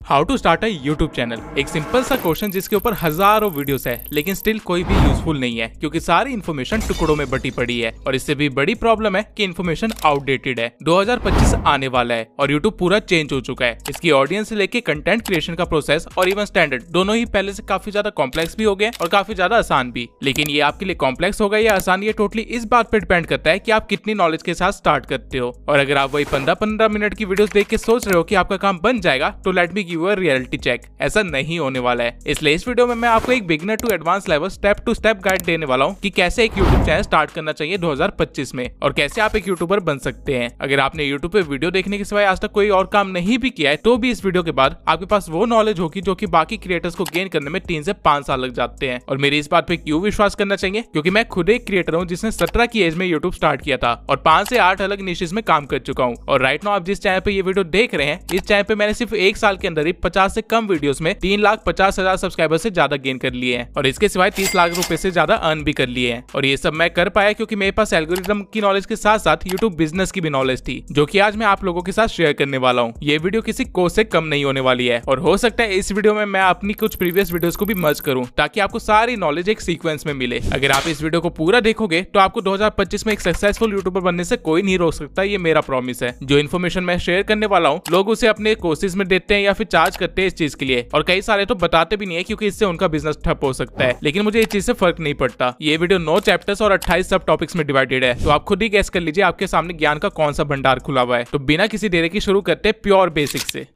How to start a YouTube channel. एक simple सा question जिसके ऊपर हजारों वीडियोस है लेकिन स्टिल कोई भी यूजफुल नहीं है क्योंकि सारी इन्फॉर्मेशन टुकड़ों में बटी पड़ी है। और इससे भी बड़ी प्रॉब्लम है कि इन्फॉर्मेशन आउटडेटेड है। 2025 आने वाला है और यूट्यूब पूरा चेंज हो चुका है। इसकी ऑडियंस से लेके कंटेंट क्रिएशन का प्रोसेस और इवन स्टैंडर्ड दोनों ही पहले से काफी ज्यादा कॉम्प्लेक्स भी हो गए और काफी ज्यादा आसान भी। लेकिन ये आपके लिए कॉम्प्लेक्स होगा या आसान, ये टोटली इस बात पर डिपेंड करता है कि आप कितनी नॉलेज के साथ स्टार्ट करते हो। और अगर आप वही 15-15 मिनट की वीडियोस देख के सोच रहे हो कि आपका काम बन जाएगा तो let me give you a reality check, ऐसा नहीं होने वाला है। इसलिए इस वीडियो में मैं आपको एक beginner to advance level step to step guide देने वाला हूं कि कैसे एक यूट्यूब चैनल स्टार्ट करना चाहिए 2025 में और कैसे आप एक यूट्यूबर बन सकते हैं। अगर आपने यूट्यूब पे वीडियो देखने के सिवाय आज तक कोई और काम नहीं भी किया है तो भी इस वीडियो के बाद आपके पास वो नॉलेज होगी जो कि बाकी क्रिएटर्स को गेन करने में 3 से 5 साल लग जाते हैं। और मेरी इस बात पे क्यों विश्वास करना चाहिए, क्योंकि मैं खुद एक क्रिएटर हूँ जिसने 17 की एज में यूट्यूब स्टार्ट किया था और 5 से 8 अलग निशेस में काम कर चुका हूँ। और राइट नाउ आप जिस चैनल पे ये वीडियो देख रहे हैं, इस चैनल पे मैंने सिर्फ 1 साल के अंदर ही 50 से कम वीडियोस में 3,50,000 सब्सक्राइबर से ज्यादा गेन कर लिए हैं और इसके सिवाय 30 लाख रुपए से ज्यादा अर्न भी कर लिए हैं। और ये सब मैं कर पाया क्योंकि मेरे पास एल्गोरिथम की नॉलेज के साथ साथ यूट्यूब बिजनेस की भी नॉलेज थी, जो कि आज मैं आप लोगों के साथ शेयर करने वाला हूँ। ये वीडियो किसी कोर्स से कम नहीं होने वाली है और हो सकता है इस वीडियो में मैं अपनी कुछ प्रीवियस वीडियोस को भी मर्ज करूं ताकि आपको सारी नॉलेज एक सीक्वेंस में मिले। अगर आप इस वीडियो को पूरा देखोगे तो आपको 2025 में एक सक्सेसफुल यूट्यूबर बनने से कोई नहीं रोक सकता, ये मेरा प्रॉमिस है। जो इन्फॉर्मेशन मैं शेयर करने वाला हूँ लोग उसे अपने कोर्सेज में देते हैं या फिर चार्ज करते हैं इस चीज के लिए, और कई सारे तो बताते भी नहीं है क्योंकि इससे उनका बिजनेस ठप हो सकता है। लेकिन मुझे इस चीज से फर्क नहीं पड़ता। ये वीडियो 9 चैप्टर्स और 28 सब टॉपिक्स में डिवाइडेड है, तो आप खुद ही गैस कर लीजिए आपके सामने ज्ञान का कौन सा भंडार खुला हुआ है। तो बिना किसी देरी की शुरू करते हैं प्योर बेसिक से।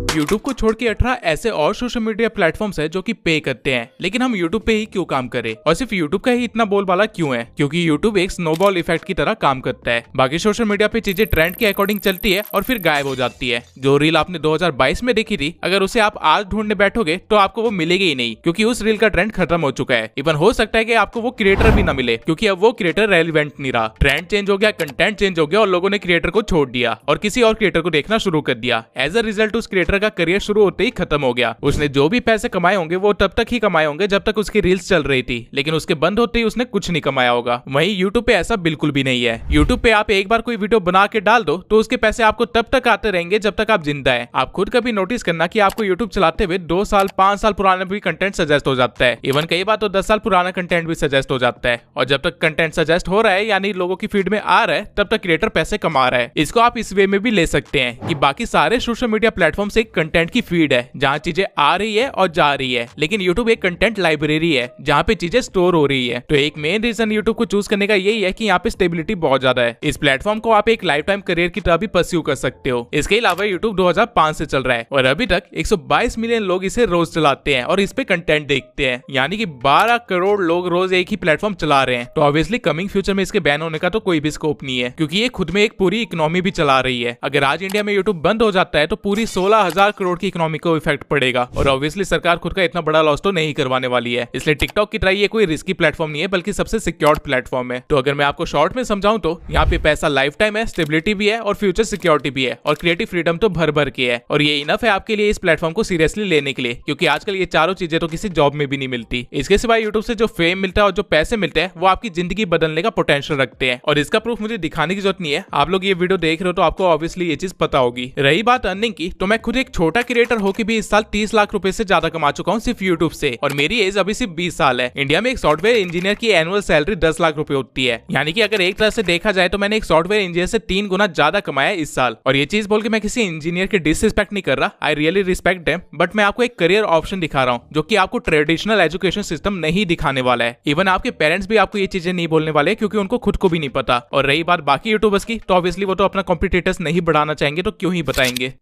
YouTube को छोड़ के 18 ऐसे और सोशल मीडिया प्लेटफॉर्म्स है जो कि पे करते हैं, लेकिन हम YouTube पे ही क्यों काम करें और सिर्फ YouTube का ही इतना बोलबाला क्यों है? क्योंकि YouTube एक स्नोबॉल इफेक्ट की तरह काम करता है। बाकी सोशल मीडिया पे चीजें ट्रेंड के अकॉर्डिंग चलती है और फिर गायब हो जाती है। जो रील आपने 2022 में देखी थी, अगर उसे आप आज ढूंढने बैठोगे तो आपको वो मिलेगी ही नहीं क्योंकि उस रील का ट्रेंड खत्म हो चुका है। इवन हो सकता है कि आपको वो क्रिएटर भी ना मिले क्योंकि अब वो क्रिएटर रेलिवेंट नहीं रहा। ट्रेंड चेंज हो गया, कंटेंट चेंज हो गया और लोगों ने क्रिएटर को छोड़ दिया और किसी और क्रिएटर को देखना शुरू कर दिया। एज अ रिजल्ट उस क्रिएटर का करियर शुरू होते खत्म हो गया। उसने जो भी पैसे कमाए होंगे वो तब तक ही कमाए होंगे जब तक उसकी रील्स चल रही थी, लेकिन उसके बंद होते ही उसने कुछ नहीं कमाया होगा। वहीं YouTube पे ऐसा बिल्कुल भी नहीं है। YouTube पे आप एक बार कोई वीडियो बना के डाल दो तो उसके पैसे आपको तब तक आते रहेंगे जब तक आप जिंदा है। आप खुद कभी नोटिस करना कि आपको YouTube चलाते हुए 2 साल 5 साल पुराना भी कंटेंट सजेस्ट हो जाता है। इवन कई बार तो 10 साल पुराना कंटेंट भी सजेस्ट हो जाता है। और जब तक कंटेंट सजेस्ट हो रहा है यानी लोगों की फीड में आ रहा है तब तक क्रिएटर पैसे कमा रहा है। इसको आप इस वे में भी ले सकते हैं कि बाकी सारे सोशल मीडिया प्लेटफॉर्म से एक कंटेंट की फीड है जहाँ चीजें आ रही है और जा रही है, लेकिन YouTube एक कंटेंट लाइब्रेरी है जहाँ पे चीजें स्टोर हो रही है। तो एक मेन रीजन YouTube को चूज करने का यही है कि यहाँ पे स्टेबिलिटी बहुत ज्यादा है। इस प्लेटफॉर्म को आप एक लाइफ टाइम करियर की तरह भी परस्यू कर सकते हो। इसके अलावा YouTube 2005 से चल रहा है और अभी तक 122 मिलियन लोग इसे रोज चलाते हैं और इस पे कंटेंट देखते हैं, यानी कि 12 करोड़ लोग रोज एक ही प्लेटफॉर्म चला रहे हैं। तो ऑब्वियसली कमिंग फ्यूचर में इसके बैन होने का तो कोई भी स्कोप नहीं है क्योंकि ये खुद में एक पूरी इकोनॉमी भी चला रही है। अगर आज इंडिया में YouTube बंद हो जाता है तो पूरी 16,000 करोड़ की इकोनॉमी को इफेक्ट पड़ेगा और ऑब्वियसली सरकार खुद का इतना बड़ा लॉस तो नहीं करवाने वाली है। इसलिए टिकटॉक की तरह ये कोई रिस्की प्लेटफॉर्म नहीं है बल्कि सबसे सिक्योर्ड प्लेटफॉर्म है। तो अगर मैं आपको शॉर्ट में समझाऊं तो यहाँ पे पैसा लाइफ टाइम है, स्टेबिलिटी भी है और फ्यूचर सिक्योरिटी भी है और क्रिएटिव फ्रीडम तो भर भर के है। और ये इनफ है आपके लिए इस प्लेटफॉर्म को सीरियसली लेने के लिए, क्योंकि आजकल ये चारों चीजें तो किसी जॉब में भी नहीं मिलती। इसके सिवाय यूट्यूब से जो फेम मिलता है और जो पैसे मिलते हैं वो आपकी जिंदगी बदलने का पोटेंशियल रखते हैं और इसका प्रूफ मुझे दिखाने की जरूरत नहीं है। आप लोग ये वीडियो देख रहे हो तो आपको ऑब्वियसली ये चीज पता होगी। रही बात अर्निंग की, तो मैं खुद एक छोटा क्रिएटर होकर भी इस साल 30 लाख रुपए से ज्यादा कमा चुका हूं सिर्फ YouTube से और मेरी एज अभी सिर्फ 20 साल है। इंडिया में एक सॉफ्टवेयर इंजीनियर की एनुअल सैलरी 10 लाख रुपए होती है, यानी कि अगर एक तरह से देखा जाए तो मैंने एक सॉफ्टवेयर इंजीनियर से 3 गुना ज्यादा कमाया इस साल। और ये चीज बोल के मैं किसी इंजीनियर की डिसरिस्पेक्ट नहीं कर रहा, I really respect them, but मैं आपको एक करियर ऑप्शन दिखा रहा हूँ जो कि आपको ट्रेडिशनल एजुकेशन सिस्टम नहीं दिखाने वाला है। इवन आपके पेरेंट्स भी आपको ये चीजें नहीं बोलने वाले क्योंकि उनको खुद को भी नहीं पता। और रही बात बाकी यूट्यूबर्स की, तो ऑब्वियसली वो तो अपना कॉम्पिटिटर्स नहीं बढ़ाना चाहेंगे तो क्यों ही बताएंगे।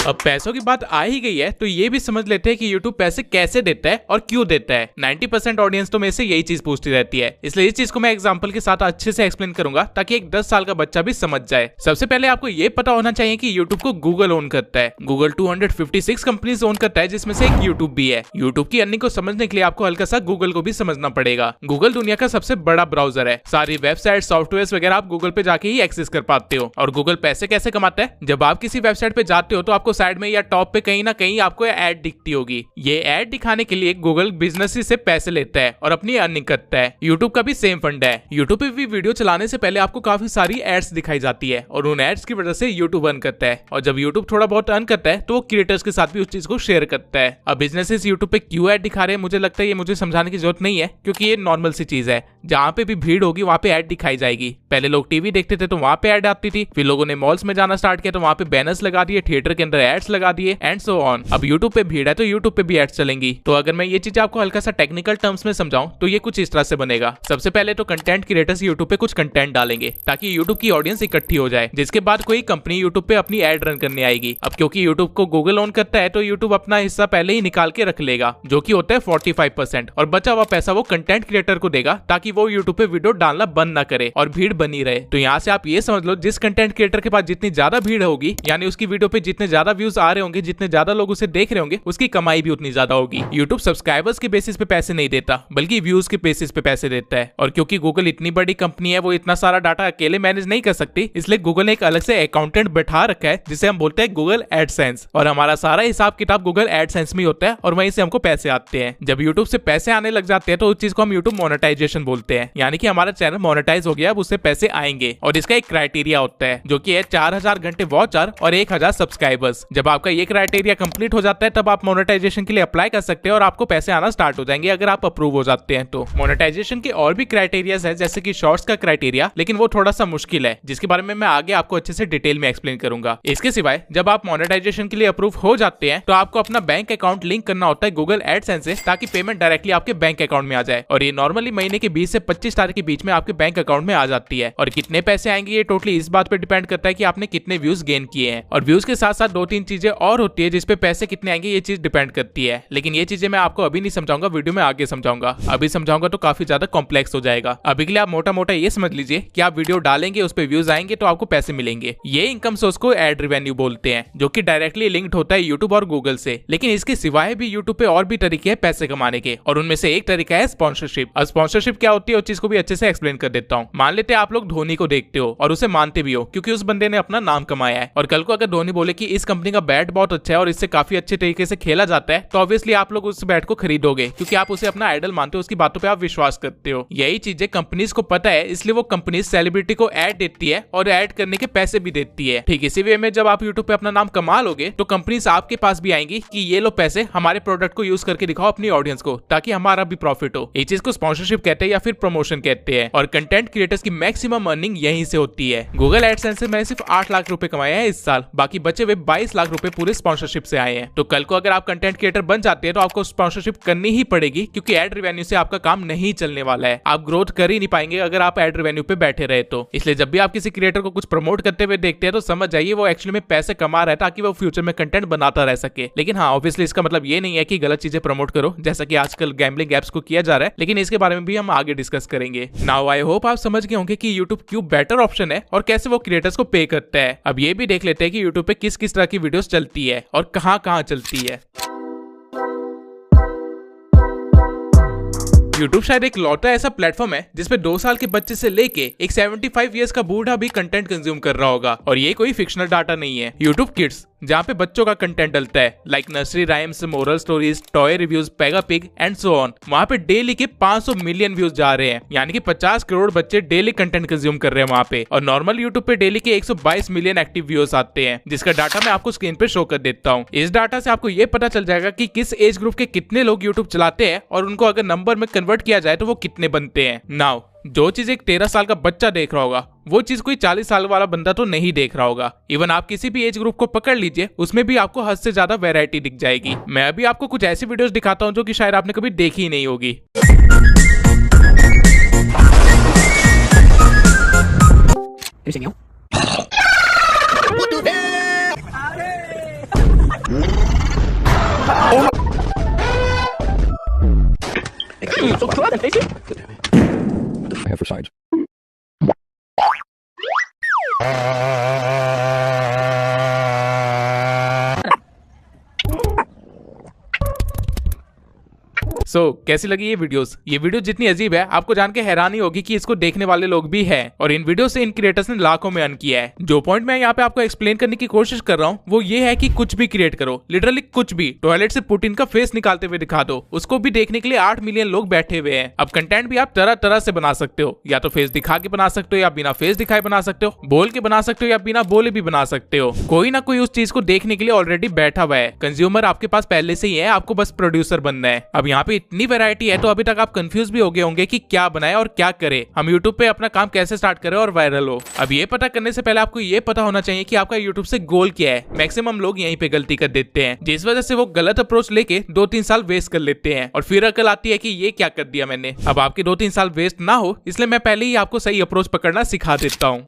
अब पैसों की बात आ ही गई है तो ये भी समझ लेते हैं कि YouTube पैसे कैसे देता है और क्यों देता है। 90% ऑडियंस तो मेरे से यही चीज पूछती रहती है, इसलिए इस चीज को मैं एग्जांपल के साथ अच्छे से एक्सप्लेन करूंगा ताकि एक 10 साल का बच्चा भी समझ जाए। सबसे पहले आपको ये पता होना चाहिए कि YouTube को गूगल ओन करता है। गूगल 256 कंपनीज ओन करता है जिसमें से एक YouTube भी है। YouTube की अर्निंग को समझने के लिए आपको हल्का सा गूगल को भी समझना पड़ेगा। गूगल दुनिया का सबसे बड़ा ब्राउजर है। सारी वेबसाइट सॉफ्टवेयर वगैरह आप गूगल पे जाके ही एक्सेस कर पाते हो। और गूगल पैसे कैसे कमाता है? जब आप किसी वेबसाइट पे जाते हो तो आपको साइड में या टॉप पे कहीं ना कहीं आपको एड दिखती होगी। ये एड दिखाने के लिए गूगल बिजनेस से पैसे लेता है और अपनी अर्निंग करता है। यूट्यूब का भी सेम फंड है। यूट्यूब पे भी वीडियो चलाने से पहले आपको काफी सारी एड्स दिखाई जाती है और उन एड्स की वजह से यूट्यूब अर्न करता है, और जब यूट्यूब थोड़ा बहुत अर्न करता है तो वो क्रिएटर्स के साथ भी उस चीज को शेयर करता है। अब बिजनेसेस यूट्यूब पे क्यों एड दिखा रहे हैं, मुझे लगता है ये मुझे समझाने की जरूरत नहीं है, क्योंकि ये नॉर्मल सी चीज है। जहाँ पे भी भीड़ होगी वहाँ पे एड दिखाई जाएगी। पहले लोग टीवी देखते थे तो वहाँ पे एड आती थी, फिर लोगों ने मॉल्स में जाना स्टार्ट किया तो वहाँ पे बैनर्स लगा दिए, थिएटर के अंदर एड्स लगा दिए एंड सो ऑन। अब यूट्यूब पे भीड़ है तो यूट्यूब पे भी एड्स चलेंगी। तो अगर मैं ये चीज आपको हल्का सा टेक्निकल टर्म्स में समझाऊं तो ये कुछ इस तरह से बनेगा। सबसे पहले तो कंटेंट क्रिएटर्स यूट्यूब पे कुछ कंटेंट डालेंगे ताकि यूट्यूब की ऑडियंस इकट्ठी हो जाए, जिसके बाद कोई कंपनी यूट्यूब पे अपनी एड रन करने आएगी। अब क्योंकि यूट्यूब को गूगल ओन करता है तो यूट्यूब अपना हिस्सा पहले ही निकाल के रख लेगा, जो कि होता है 45%, और बचा हुआ पैसा वो कंटेंट क्रिएटर को देगा ताकि वो यूट्यूब पे वीडियो डालना बंद ना करे और भीड़ बनी रहे। तो यहाँ से आप ये समझ लो, जिस कंटेंट क्रिएटर के पास जितनी ज्यादा भीड़ होगी, यानी उसकी वीडियो पे जितने ज्यादा व्यूज आ रहे होंगे, जितने ज्यादा लोग उसे देख रहे होंगे, उसकी कमाई भी उतनी ज्यादा होगी। यूट्यूब सब्सक्राइबर्स के बेसिस पे पैसे नहीं देता, बल्कि व्यूज के बेसिस पे पैसे देता है। और क्योंकि गूगल इतनी बड़ी कंपनी है, वो इतना सारा डाटा अकेले मैनेज नहीं कर सकती, इसलिए गूगल ने एक अलग से अकाउंटेंट बैठा रखा है जिसे हम बोलते हैं गूगल एडसेंस, और हमारा सारा हिसाब किताब गूगल एडसेंस में होता है और वहीं से हमको पैसे आते हैं। जब यूट्यूब से पैसे आने लग जाते हैं तो उस चीज को हम यूट्यूब मोनेटाइजेशन बोलते हैं, यानी कि हमारा चैनल मोनेटाइज हो गया, अब उससे पैसे आएंगे। और इसका एक क्राइटेरिया होता है जो कि है 4000 घंटे वॉच आवर और 1000 सब्सक्राइबर्स। जब आपका ये क्राइटेरिया कंप्लीट हो जाता है तब आप मोनेटाइजेशन के लिए अप्लाई कर सकते हैं और आपको पैसे आना स्टार्ट हो जाएंगे अगर आप अप्रूव हो जाते हैं तो। मोनेटाइजेशन के और भी क्राइटेरियाज है, जैसे कि शॉर्ट्स का क्राइटेरिया, लेकिन वो थोड़ा सा मुश्किल है, जिसके बारे में मैं आगे आपको अच्छे से डिटेल में एक्सप्लेन करूंगा। इसके सिवाय जब आप मोनेटाइजेशन के लिए अप्रूव हो जाते हैं तो आपको अपना बैंक अकाउंट लिंक करना होता है गूगल एडसेंस से, ताकि पेमेंट डायरेक्टली आपके बैंक अकाउंट में आ जाए। और ये नॉर्मली महीने के 20 से 25 तारीख के बीच में आपके बैंक अकाउंट में आ जाती है। और कितने पैसे आएंगे ये टोटली इस बात पे डिपेंड करता है कि आपने कितने व्यूज गेन किए हैं। और व्यूज के साथ साथ 2-3 चीजें और होती है जिसपे पैसे कितने आएंगे ये चीज डिपेंड करती है, लेकिन ये चीजें मैं आपको अभी नहीं समझाऊंगा, वीडियो में आगे समझाऊंगा। अभी समझाऊंगा तो काफी ज्यादा कॉम्प्लेक्स हो जाएगा। अभी के लिए आप मोटा मोटा ये समझ लीजिए कि आप वीडियो डालेंगे, उस पर व्यूज आएंगे तो आपको पैसे मिलेंगे। ये इनकम सोर्स को एड रेवेन्यू बोलते हैं, जो कि डायरेक्टली लिंक्ड होता है यूट्यूब और गूगल से। लेकिन इसके सिवाय भी यूट्यूब पे और भी तरीके हैं पैसे कमाने के, और उनमें से एक तरीका है स्पॉन्सरशिप। अब स्पॉन्सरशिप क्या होती है उस चीज को भी अच्छे से एक्सप्लेन कर देता हूँ। मान लेते हैं आप लोग धोनी को देखते हो और उसे मानते भी हो, क्योंकि उस बंदे ने अपना नाम कमाया है। और कल को अगर धोनी बोले कि इस कंपनी का बैट बहुत अच्छा है और इससे काफी अच्छे तरीके से खेला जाता है, तो ऑब्वियसली आप लोग उस बैट को खरीदोगे, क्योंकि आप उसे अपना आइडल मानते हो, उसकी बातों पे आप विश्वास करते हो। यही चीजें कंपनीज को पता है, इसलिए वो कंपनी सेलिब्रिटी को ऐड देती है और ऐड करने के पैसे भी देती है। ठीक इसी वे में जब आप यूट्यूब पे अपना नाम कमा लोगे तो कंपनीज आपके पास भी आएंगी कि ये लो पैसे, हमारे प्रोडक्ट को यूज करके दिखाओ अपनी ऑडियंस को, ताकि हमारा भी प्रॉफिट हो। इस चीज को स्पॉन्सरशिप कहते हैं या फिर प्रमोशन कहते हैं। और कंटेंट क्रिएटर्स की मैक्सिमम अर्निंग यहीं से होती है। गूगल एडसेंस से मैंने सिर्फ 8 लाख रुपए कमाए हैं इस साल, बाकी बचे हुए 22 लाख रुपए पूरे स्पॉन्सरशिप से आए हैं। तो कल को अगर आप कंटेंट क्रिएटर बन जाते हैं तो आपको स्पॉन्सरशिप करनी ही पड़ेगी, क्योंकि एड रेवेन्यू से आपका काम नहीं चलने वाला है। आप ग्रोथ कर ही नहीं पाएंगे अगर आप एड रेवेन्यू पे बैठे रहे तो। इसलिए जब भी आप किसी क्रिएटर को कुछ प्रमोट करते हुए देखते हैं तो समझ जाइए वो एक्चुअली में पैसे कमा रहा है ताकि वो फ्यूचर में कंटेंट बनाता रह सके। लेकिन हाँ, ऑब्वियसली इसका मतलब ये नहीं है कि गलत चीजें प्रमोट करो, जैसा कि आजकल गैम्बलिंग एप्स को किया जा रहा है, लेकिन इसके बारे में भी हम आगे डिस्कस करेंगे। नाउ आई होप आप समझ गए होंगे कि यूट्यूब क्यों बेटर ऑप्शन है और कैसे वो क्रिएटर्स को पे करता है। अब ये भी देख लेते हैं कि यूट्यूब पे किस किस तरह की वीडियोस चलती है और कहां कहां चलती है। यूट्यूब शायद एक लौटा ऐसा प्लेटफॉर्म है जिसपे 2 साल के बच्चे से लेके एक 75 इयर्स का बूढ़ा भी कंटेंट कंज्यूम कर रहा होगा। और ये कोई फिक्शनल डाटा नहीं है। यूट्यूब किड्स, जहाँ पे बच्चों का कंटेंट डलता है, like nursery rhymes, moral stories, toy reviews, Pega pig and so on, वहाँ पे डेली के 500 मिलियन व्यूज जा रहे हैं, यानी कि 50 करोड़ बच्चे डेली कंटेंट कंज्यूम कर रहे हैं वहाँ पे। और नॉर्मल यूट्यूब पे डेली के 122 मिलियन एक्टिव व्यूअर्स आते हैं, जिसका डाटा मैं आपको स्क्रीन पे शो कर देता हूँ। इस डाटा से आपको ये पता चल जाएगा कि किस एज ग्रुप के कितने लोग यूट्यूब चलाते हैं और उनको अगर नंबर में कन्वर्ट किया जाए तो वो कितने बनते हैं। नाउ जो चीज एक 13 साल का बच्चा देख रहा होगा, वो चीज कोई 40 साल वाला बंदा तो नहीं देख रहा होगा। इवन आप किसी भी एज ग्रुप को पकड़ लीजिए, उसमें भी आपको हद से ज्यादा वैरायटी दिख जाएगी। मैं अभी आपको कुछ ऐसी वीडियोस दिखाता हूँ जो कि शायद आपने कभी देखी ही नहीं होगी। I have for sides. कैसी लगी ये वीडियोस? ये वीडियो जितनी अजीब है आपको जान के हैरानी होगी कि इसको देखने वाले लोग भी हैं और इन वीडियो से इन क्रिएटर्स ने लाखों में अर्न किया है। जो पॉइंट मैं यहाँ पे आपको एक्सप्लेन करने की कोशिश कर रहा हूँ वो ये है कि कुछ भी क्रिएट करो, लिटरली कुछ भी। टॉयलेट से पुतिन का फेस निकालते हुए दिखा दो, उसको भी देखने के लिए 8 मिलियन लोग बैठे हुए हैं। अब कंटेंट भी आप तरह तरह से बना सकते हो, या तो फेस दिखा के बना सकते हो, या बिना फेस दिखाए बना सकते हो, बोल के बना सकते हो, या बिना बोले भी बना सकते हो। कोई ना कोई उस चीज को देखने के लिए ऑलरेडी बैठा हुआ है। कंज्यूमर आपके पास पहले से ही है, आपको बस प्रोड्यूसर बनना है। अब यहाँ पे इतनी वैरायटी है तो अभी तक आप कंफ्यूज भी हो गए होंगे कि क्या बनाए और क्या करे, हम यूट्यूब पे अपना काम कैसे स्टार्ट करें और वायरल हो। अब ये पता करने से पहले आपको ये पता होना चाहिए कि आपका यूट्यूब से गोल क्या है। मैक्सिमम लोग यहीं पे गलती कर देते हैं, जिस वजह से वो गलत अप्रोच लेके 2-3 साल वेस्ट कर लेते हैं और फिर अकल आती है कि ये क्या कर दिया मैंने। अब आपके 2-3 साल वेस्ट ना हो इसलिए मैं पहले ही आपको सही अप्रोच पकड़ना सिखा देता हूँ।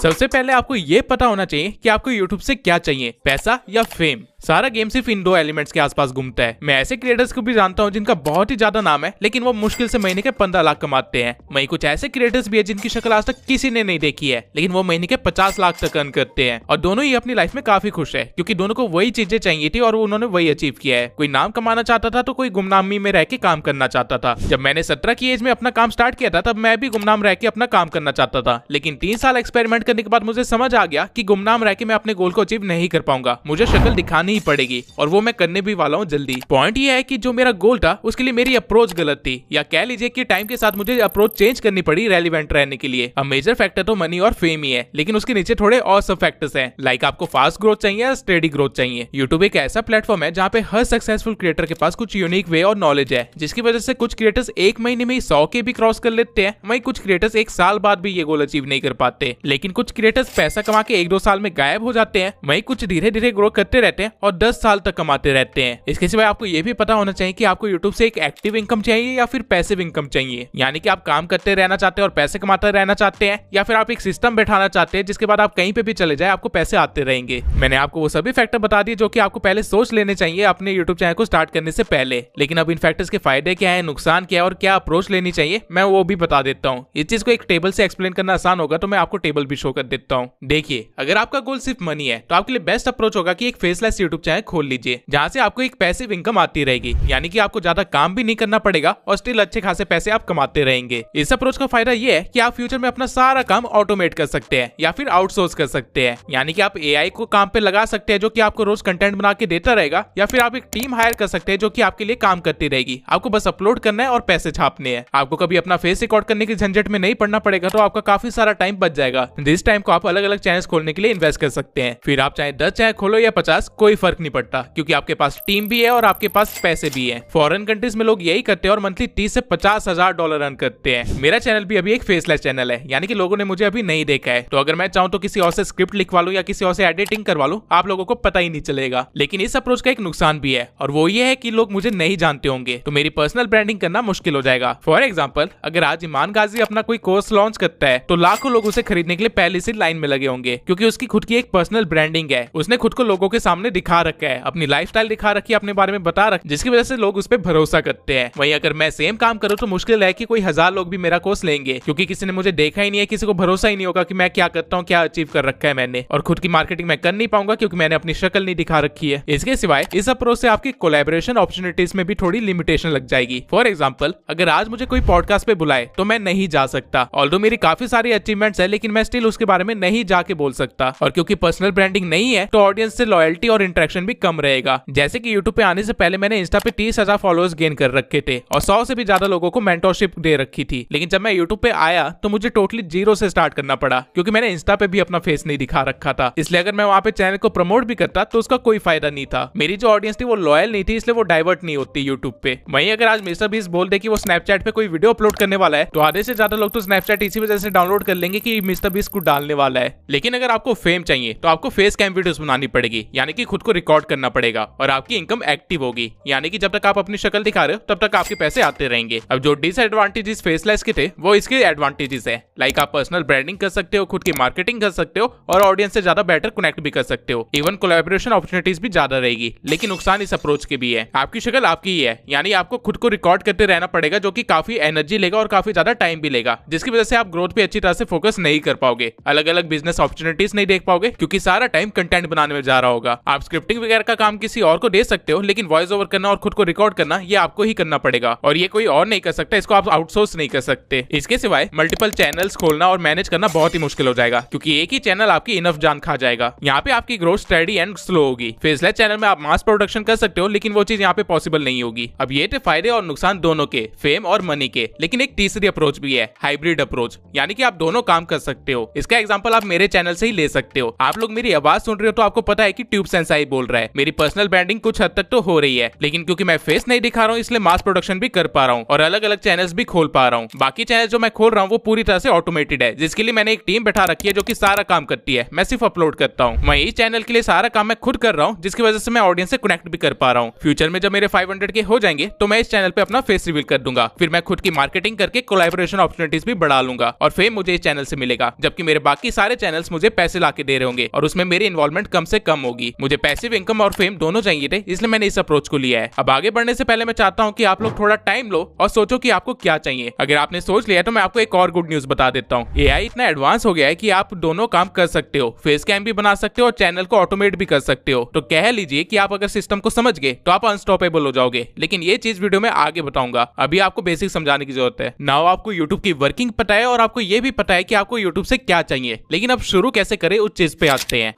सबसे पहले आपको ये पता होना चाहिए कि आपको YouTube से क्या चाहिए, पैसा या फेम। सारा गेम सिर्फ इन 2 एलिमेंट्स के आसपास घूमता है। मैं ऐसे क्रिएटर्स को भी जानता हूँ जिनका बहुत ही ज्यादा नाम है लेकिन वो मुश्किल से महीने के 15 लाख कमाते हैं। वहीं कुछ ऐसे क्रिएटर्स भी है जिनकी शक्ल आज तक किसी ने नहीं देखी है लेकिन वो महीने के 50 लाख तक अर्न करते हैं और दोनों ही अपनी लाइफ में काफी खुश है क्योंकि दोनों को वही चीजें चाहिए थी और उन्होंने वही अचीव किया है। कोई नाम कमाना चाहता था तो कोई गुमनामी में रह के काम करना चाहता था। जब मैंने 17 की एज में अपना काम स्टार्ट किया था तब मैं भी गुमनाम रह के अपना काम करना चाहता था, लेकिन 3 साल एक्सपेरिमेंट करने के बाद मुझे समझ आ गया कि गुमनाम रह के मैं अपने गोल को अचीव नहीं कर पाऊंगा, मुझे शक्ल दिखानी ही पड़ेगी और वो मैं करने भी वाला हूँ जल्दी। पॉइंट ये है कि जो मेरा गोल था उसके लिए मेरी अप्रोच गलत थी, या कह लीजिए कि टाइम के साथ मुझे अप्रोच चेंज करनी पड़ी रेलिवेंट रहने के लिए। अब मेजर फैक्टर तो मनी और फेम ही है लेकिन उसके नीचे थोड़े और सब फैक्टर्स हैं, लाइक आपको फास्ट ग्रोथ चाहिए या स्टेडी ग्रोथ चाहिए। यूट्यूब एक ऐसा प्लेटफॉर्म है जहाँ पे हर सक्सेसफुल क्रिएटर के पास कुछ यूनिक वे और नॉलेज है, जिसकी वजह से कुछ क्रिएटर्स 1 महीने में 100 के भी क्रॉस कर लेते हैं। वहीं कुछ क्रिएटर्स 1 साल बाद भी ये गोल अचीव नहीं कर पाते। लेकिन कुछ क्रिएटर्स पैसा कमा के 1-2 साल में गायब हो जाते हैं, वहीं कुछ धीरे धीरे ग्रो करते रहते हैं और 10 साल तक कमाते रहते हैं। इसके सिवाय आपको ये भी पता होना चाहिए कि आपको यूट्यूब से एक एक्टिव इनकम चाहिए या फिर पैसिव इनकम चाहिए, यानी कि आप काम करते रहना चाहते हैं और पैसे कमाते रहना चाहते हैं, या फिर आप एक सिस्टम बैठाना चाहते हैं जिसके बाद आप कहीं पे भी चले जाए आपको पैसे आते रहेंगे। मैंने आपको वो सभी फैक्टर बता दिए जो कि आपको पहले सोच लेने चाहिए अपने यूट्यूब चैनल को स्टार्ट करने से पहले। लेकिन अब इन फैक्टर्स के फायदे क्या है, नुकसान क्या है और क्या अप्रोच लेनी चाहिए मैं वो भी बता देता हूँ। इस चीज को एक टेबल से एक्सप्लेन करना आसान होगा तो मैं आपको टेबल भी शो कर देता हूँ। देखिए, अगर आपका गोल सिर्फ मनी है तो आपके लिए बेस्ट अप्रोच होगा कि एक फेसलेस यूट्यूब चैनल खोल लीजिए जहां से आपको एक पैसिव इनकम आती रहेगी, यानी कि आपको ज्यादा काम भी नहीं करना पड़ेगा और स्टिल अच्छे खासे पैसे आप कमाते रहेंगे। इस अप्रोच का फायदा ये है कि आप फ्यूचर में अपना सारा काम ऑटोमेट कर सकते हैं या फिर आउटसोर्स कर सकते हैं, यानी कि आप एआई को काम पे लगा सकते हैं जो कि आपको रोज कंटेंट बना के देता रहेगा, या फिर आप एक टीम हायर कर सकते हैं जो कि आपके लिए काम करती रहेगी। आपको बस अपलोड करना है और पैसे छापने हैं। आपको कभी अपना फेस रिकॉर्ड करने की झंझट में नहीं पड़ना पड़ेगा तो आपका काफी सारा टाइम बच जाएगा। जिस टाइम को आप अलग अलग चैनल्स खोलने के लिए इन्वेस्ट कर सकते हैं। फिर आप चाहे 10 चैनल खोलो या 50, कोई फर्क नहीं पड़ता क्योंकि आपके पास टीम भी है और आपके पास पैसे भी है। फॉरेन कंट्रीज में लोग यही करते हैं और मंथली 30 से 50 हजार डॉलर अर्न करते हैं। मेरा चैनल भी अभी एक फेसलेस चैनल है, यानी कि लोगों ने मुझे अभी नहीं देखा है, तो अगर मैं चाहूँ तो किसी और से स्क्रिप्ट लिखवा लूं या किसी और से एडिटिंग करवा लूं, आप लोगों को पता ही नहीं चलेगा। लेकिन इस अप्रोच का एक नुकसान भी है और वो ये है कि लोग मुझे नहीं जानते होंगे तो मेरी पर्सनल ब्रांडिंग करना मुश्किल हो जाएगा। फॉर एग्जाम्पल, अगर आज ईमान गाजी अपना कोई कोर्स लॉन्च करता है तो लाखों लोग उसे खरीदने के लिए पहले से लाइन में लगे होंगे क्योंकि उसकी खुद की एक पर्सनल ब्रांडिंग है। उसने खुद को लोगों के सामने दिखा रखा है, अपनी लाइफस्टाइल दिखा रखी है, अपने बारे में बता रखा, जिसकी वजह से लोग उस पर भरोसा करते हैं। वहीं अगर मैं सेम काम करूं तो मुश्किल है कि कोई 1000 लोग भी मेरा कोर्स लेंगे क्योंकि किसी ने मुझे देखा ही नहीं है, किसी को भरोसा ही नहीं होगा कि मैं क्या करता हूं, क्या अचीव कर रखा है मैंने, और खुद की मार्केटिंग मैं कर नहीं पाऊंगा क्योंकि मैंने अपनी शक्ल नहीं दिखा रखी है। इसके सिवाय इस अप्रोच से आपकी कोलैबोरेशन अपॉर्चुनिटीज में भी थोड़ी लिमिटेशन लग जाएगी। फॉर एग्जांपल, अगर आज मुझे कोई पॉडकास्ट पे बुलाए तो मैं नहीं जा सकता, ऑल्दो मेरी काफी सारी अचीवमेंट्स है लेकिन मैं स्टिल उसके बारे में नहीं जाके बोल सकता। और क्योंकि पर्सनल ब्रांडिंग नहीं है तो ऑडियंस से लॉयल्टी और इंटरेक्शन भी कम रहेगा। जैसे कि यूट्यूब पे आने से पहले मैंने इंस्टा पे 30,000 फॉलोअर्स गेन कर रखे थे और 100 से भी ज्यादा लोगों को मेंटरशिप दे रखी थी, लेकिन जब मैं यूट्यूब पे आया तो मुझे टोटली जीरो से स्टार्ट करना पड़ा क्योंकि मैंने इंस्टा पे भी अपना फेस नहीं दिखा रखा था। इसलिए अगर मैं वहां पे चैनल को प्रमोट भी करता तो उसका कोई फायदा नहीं था। मेरी जो ऑडियंस थी वो लॉयल नहीं थी, इसलिए वो डाइवर्ट नहीं होती यूट्यूब पे। वहीं अगर आज मिस्टर बीस्ट बोल दे कि वो स्नैपचैट पे कोई वीडियो अपलोड करने वाला है तो आधे से ज्यादा लोग तो स्नैपचैट इसी वजह से डाउनलोड कर लेंगे कि मिस्टर बीस्ट को डालने वाला है। लेकिन अगर आपको फेम चाहिए तो आपको फेस कैम वीडियोस बनानी पड़ेगी, यानी कि खुद को रिकॉर्ड करना पड़ेगा और आपकी इनकम एक्टिव होगी, यानी कि जब तक आप अपनी शक्ल दिखा रहे हो तब तक आपके पैसे आते रहेंगे। अब जो डिसएडवांटेजेस फेसलेस के थे वो इसके एडवांटेजेस है, लाइक आप पर्सनल ब्रांडिंग कर सकते हो, खुद की मार्केटिंग कर सकते हो और ऑडियंस से ज्यादा बेटर कनेक्ट भी कर सकते हो। इवन कोलैबोरेशन अपॉर्चुनिटीज भी ज्यादा रहेगी। लेकिन नुकसान इस अप्रोच के भी है, आपकी शक्ल आपकी ही है, यानी आपको खुद को रिकॉर्ड करते रहना पड़ेगा जो कि काफी एनर्जी लेगा और काफी ज्यादा टाइम भी लेगा, जिसकी वजह से आप ग्रोथ पे अच्छी तरह से फोकस नहीं कर पाओगे, अलग अलग बिजनेस अपॉर्चुनिटीज नहीं देख पाओगे क्योंकि सारा टाइम कंटेंट बनाने में जा रहा होगा। आप स्क्रिप्टिंग वगैरह का काम किसी और को दे सकते हो, लेकिन वॉइस ओवर करना और खुद को रिकॉर्ड करना ये आपको ही करना पड़ेगा और ये कोई और नहीं कर सकता, इसको आप आउटसोर्स नहीं कर सकते। इसके सिवाय मल्टीपल चैनल्स खोलना और मैनेज करना बहुत ही मुश्किल हो जाएगा, क्योंकि एक ही चैनल आपकी इनफ जान खा जाएगा। यहाँ पे आपकी ग्रोथ स्टडी एंड स्लो होगी। फेसलेस चैनल में आप मास प्रोडक्शन कर सकते हो, लेकिन वो चीज यहाँ पे पॉसिबल नहीं होगी। अब ये थे फायदे और नुकसान दोनों के, फेम और मनी के। लेकिन एक तीसरी अप्रोच भी है, हाइब्रिड अप्रोच, यानी कि आप दोनों काम कर सकते हो। इसका एग्जांपल आप मेरे चैनल से ही ले सकते हो। आप लोग मेरी आवाज सुन रहे हो तो आपको पता है कि ट्यूब सेंसाई बोल रहा है। मेरी पर्सनल ब्रांडिंग कुछ हद तक तो हो रही है, लेकिन क्योंकि मैं फेस नहीं दिखा रहा हूँ इसलिए मास प्रोडक्शन भी कर पा रहा हूँ और अलग अलग चैनल्स भी खोल पा रहा हूँ। बाकी चैनल जो मैं खोल रहा हूँ वो पूरी तरह से ऑटोमेटेड है, जिसके लिए मैंने एक टीम बैठा रखी है जो कि सारा काम करती है। मैं सिर्फ अपलोड करता हूँ। मैं इस चैनल के लिए सारा काम मैं खुद कर रहा हूँ, जिसकी वजह से मैं ऑडियंस से कनेक्ट भी कर पा रहा हूँ। फ्यूचर में जब मेरे 500 के हो जाएंगे तो मैं इस चैनल पे अपना फेस रिवील कर दूंगा। फिर मैं खुद की मार्केटिंग करके कोलैबोरेशन अपॉर्चुनिटीज भी बढ़ा लूंगा और फेम मुझे इस चैनल से मिलेगा, जबकि मेरे बाकी सारे चैनल्स मुझे पैसे लाके दे रहे होंगे और उसमें मेरी इन्वॉल्वमेंट कम से कम होगी। मुझे पैसिव इनकम और फेम दोनों चाहिए थे, इसलिए मैंने इस अप्रोच को लिया है। अब आगे बढ़ने से पहले मैं चाहता हूँ कि आप लोग थोड़ा टाइम लो और सोचो कि आपको क्या चाहिए। अगर आपने सोच लिया तो मैं आपको एक और गुड न्यूज बता देता हूँ। एआई इतना एडवांस हो गया है कि आप दोनों काम कर सकते हो, फेस कैम भी बना सकते हो और चैनल को ऑटोमेट भी कर सकते हो। तो कह लीजिए कि आप अगर सिस्टम को समझ गए तो आप अनस्टॉपेबल हो जाओगे। लेकिन ये चीज वीडियो में आगे बताऊंगा, अभी आपको बेसिक समझाने की जरूरत है। नाउ आपको यूट्यूब की वर्किंग पता है और आपको ये भी पता है कि आपको यूट्यूब से क्या चाहिए, लेकिन अब शुरू कैसे करें उस चीज पे आते हैं।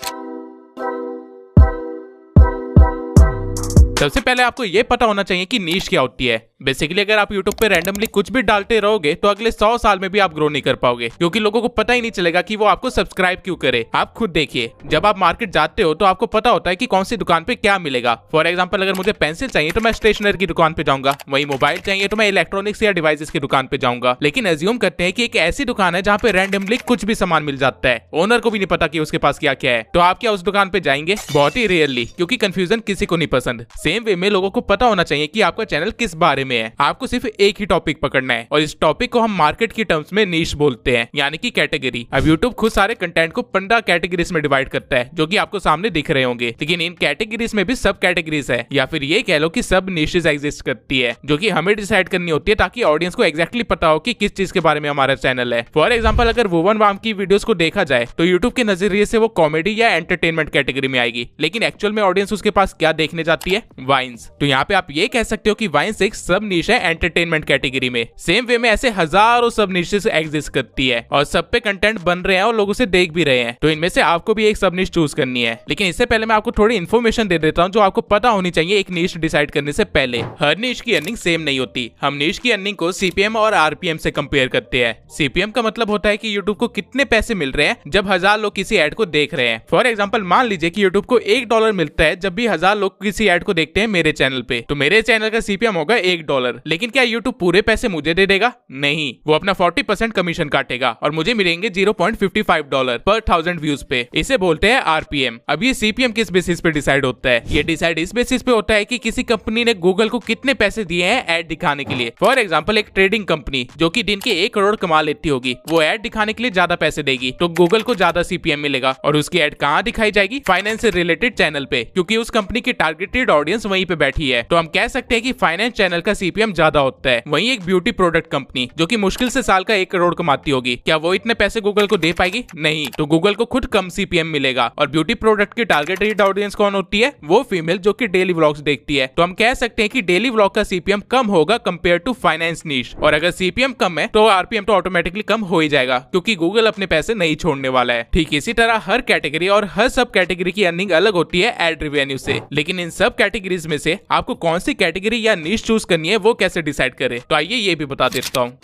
सबसे पहले आपको यह पता होना चाहिए कि नीश क्या होती है। बेसिकली अगर आप YouTube पे रैंडमली कुछ भी डालते रहोगे तो अगले 100 साल में भी आप ग्रो नहीं कर पाओगे, क्योंकि लोगों को पता ही नहीं चलेगा कि वो आपको सब्सक्राइब क्यों करे। आप खुद देखिए, जब आप मार्केट जाते हो तो आपको पता होता है कि कौन सी दुकान पे क्या मिलेगा। फॉर एग्जांपल अगर मुझे पेंसिल चाहिए तो मैं स्टेशनरी की दुकान पे जाऊंगा, वही मोबाइल चाहिए तो मैं इलेक्ट्रॉनिक्स या डिवाइसेस की दुकान पे जाऊंगा। लेकिन एज्यूम करते हैं कि एक ऐसी दुकान है जहाँ पे रैंडमली कुछ भी सामान मिल जाता है, ओनर को भी नहीं पता कि उसके पास क्या क्या है, तो आप क्या उस दुकान पे जाएंगे? बहुत ही रेयरली, क्योंकि कंफ्यूजन किसी को नहीं पसंद। सेम वे में लोगों को पता होना चाहिए कि आपका चैनल किस बारे में है। आपको सिर्फ एक ही टॉपिक पकड़ना है और इस टॉपिक को हम मार्केट की टर्म्स में नीश बोलते हैं, यानी कि कैटेगरी। अब YouTube खुद सारे कंटेंट को 15 कैटेगरीज में डिवाइड करता है, जो कि आपको सामने दिख रहे होंगे। लेकिन इन कैटेगरीज में भी सब कैटेगरीज है, या फिर ये कह लो कि सब निशेस एग्जिस्ट करती है, जो कि हमें डिसाइड करनी होती है ताकि ऑडियंस को एग्जैक्टली पता हो कि किस चीज के बारे में हमारा चैनल है। फॉर एग्जाम्पल अगर वुवन वाम की वीडियोस को देखा जाए तो यूट्यूब के नजरिए से वो कॉमेडी या एंटरटेनमेंट कैटेगरी में आएगी, लेकिन एक्चुअल में ऑडियंस उसके पास क्या देखने जाती है? वाइन्स। तो यहाँ पे आप ये कह सकते हो कि वाइन्स एक सब निश है एंटरटेनमेंट कैटेगरी में। सेम वे में ऐसे हजारों सब निशेस एग्जिस्ट करती है और सब पे कंटेंट बन रहे हैं और लोग उसे देख भी रहे हैं, तो इनमें से आपको भी एक सब निश चूज करनी है। लेकिन इससे पहले मैं आपको थोड़ी इन्फॉर्मेशन दे देता हूँ जो आपको पता होनी चाहिए एक निश डिसाइड करने से पहले। हर निश की अर्निंग सेम नहीं होती। हम निश की अर्निंग को सीपीएम और आरपीएम से कंपेयर करते हैं। सीपीएम का मतलब होता है कि यूट्यूब को कितने पैसे मिल रहे हैं जब 1000 लोग किसी एड को देख रहे हैं। फॉर एग्जाम्पल मान लीजिए कि यूट्यूब को $1 मिलता है जब भी 1000 लोग किसी एड को देखते हैं मेरे चैनल पे, तो मेरे चैनल का सीपीएम होगा $1। लेकिन क्या यूट्यूब पूरे पैसे मुझे दे देगा? नहीं, वो अपना 40% कमीशन काटेगा और मुझे मिलेंगे $0.55 पर 1000 व्यूज पे। इसे बोलते हैं आरपीएम। अब ये सीपीएम किस बेसिस पे डिसाइड होता है? ये डिसाइड इस बेसिस पे होता है कि किसी कंपनी ने गूगल को कितने पैसे दिए हैं एड दिखाने के लिए। फॉर एग्जाम्पल एक ट्रेडिंग कंपनी जो कि दिन के 1 करोड़ कमा लेती होगी, वो एड दिखाने के लिए ज्यादा पैसे देगी, तो गूगल को ज्यादा सीपीएम मिलेगा। और उसकी एड कहाँ दिखाई जाएगी? फाइनेंस से रिलेटेड चैनल पे, क्योंकि उस कंपनी की टारगेटेड ऑडियंस वहीं पे बैठी है। तो हम कह सकते हैं कि फाइनेंस चैनल का सीपीएम ज्यादा होता है। वहीं एक ब्यूटी प्रोडक्ट कंपनी जो कि मुश्किल से साल का 1 करोड़ कमाती होगी, क्या वो इतने पैसे गूगल को दे पाएगी? नहीं, तो गूगल को खुद कम सीपीएम मिलेगा। और ब्यूटी प्रोडक्ट की टारगेटेड ऑडियंस कौन होती है? वो फीमेल जो कि डेली व्लॉग्स देखती है। तो हम कह सकते हैं कि डेली व्लॉग का सीपीएम कम होगा कंपेयर टू फाइनेंस नीश। और अगर सीपीएम कम है तो आरपीएम तो ऑटोमेटिकली कम हो ही जाएगा, क्योंकि गूगल अपने पैसे नहीं छोड़ने वाला है। ठीक इसी तरह हर कैटेगरी और हर सब कैटेगरी की अर्निंग अलग होती है एड रेवेन्यू से। लेकिन इन सब कैटेगरीज में से आपको कौन सी कैटेगरी या नीश चूज करनी है वो कैसे डिसाइड करें, तो आइए ये भी बता देता हूँ।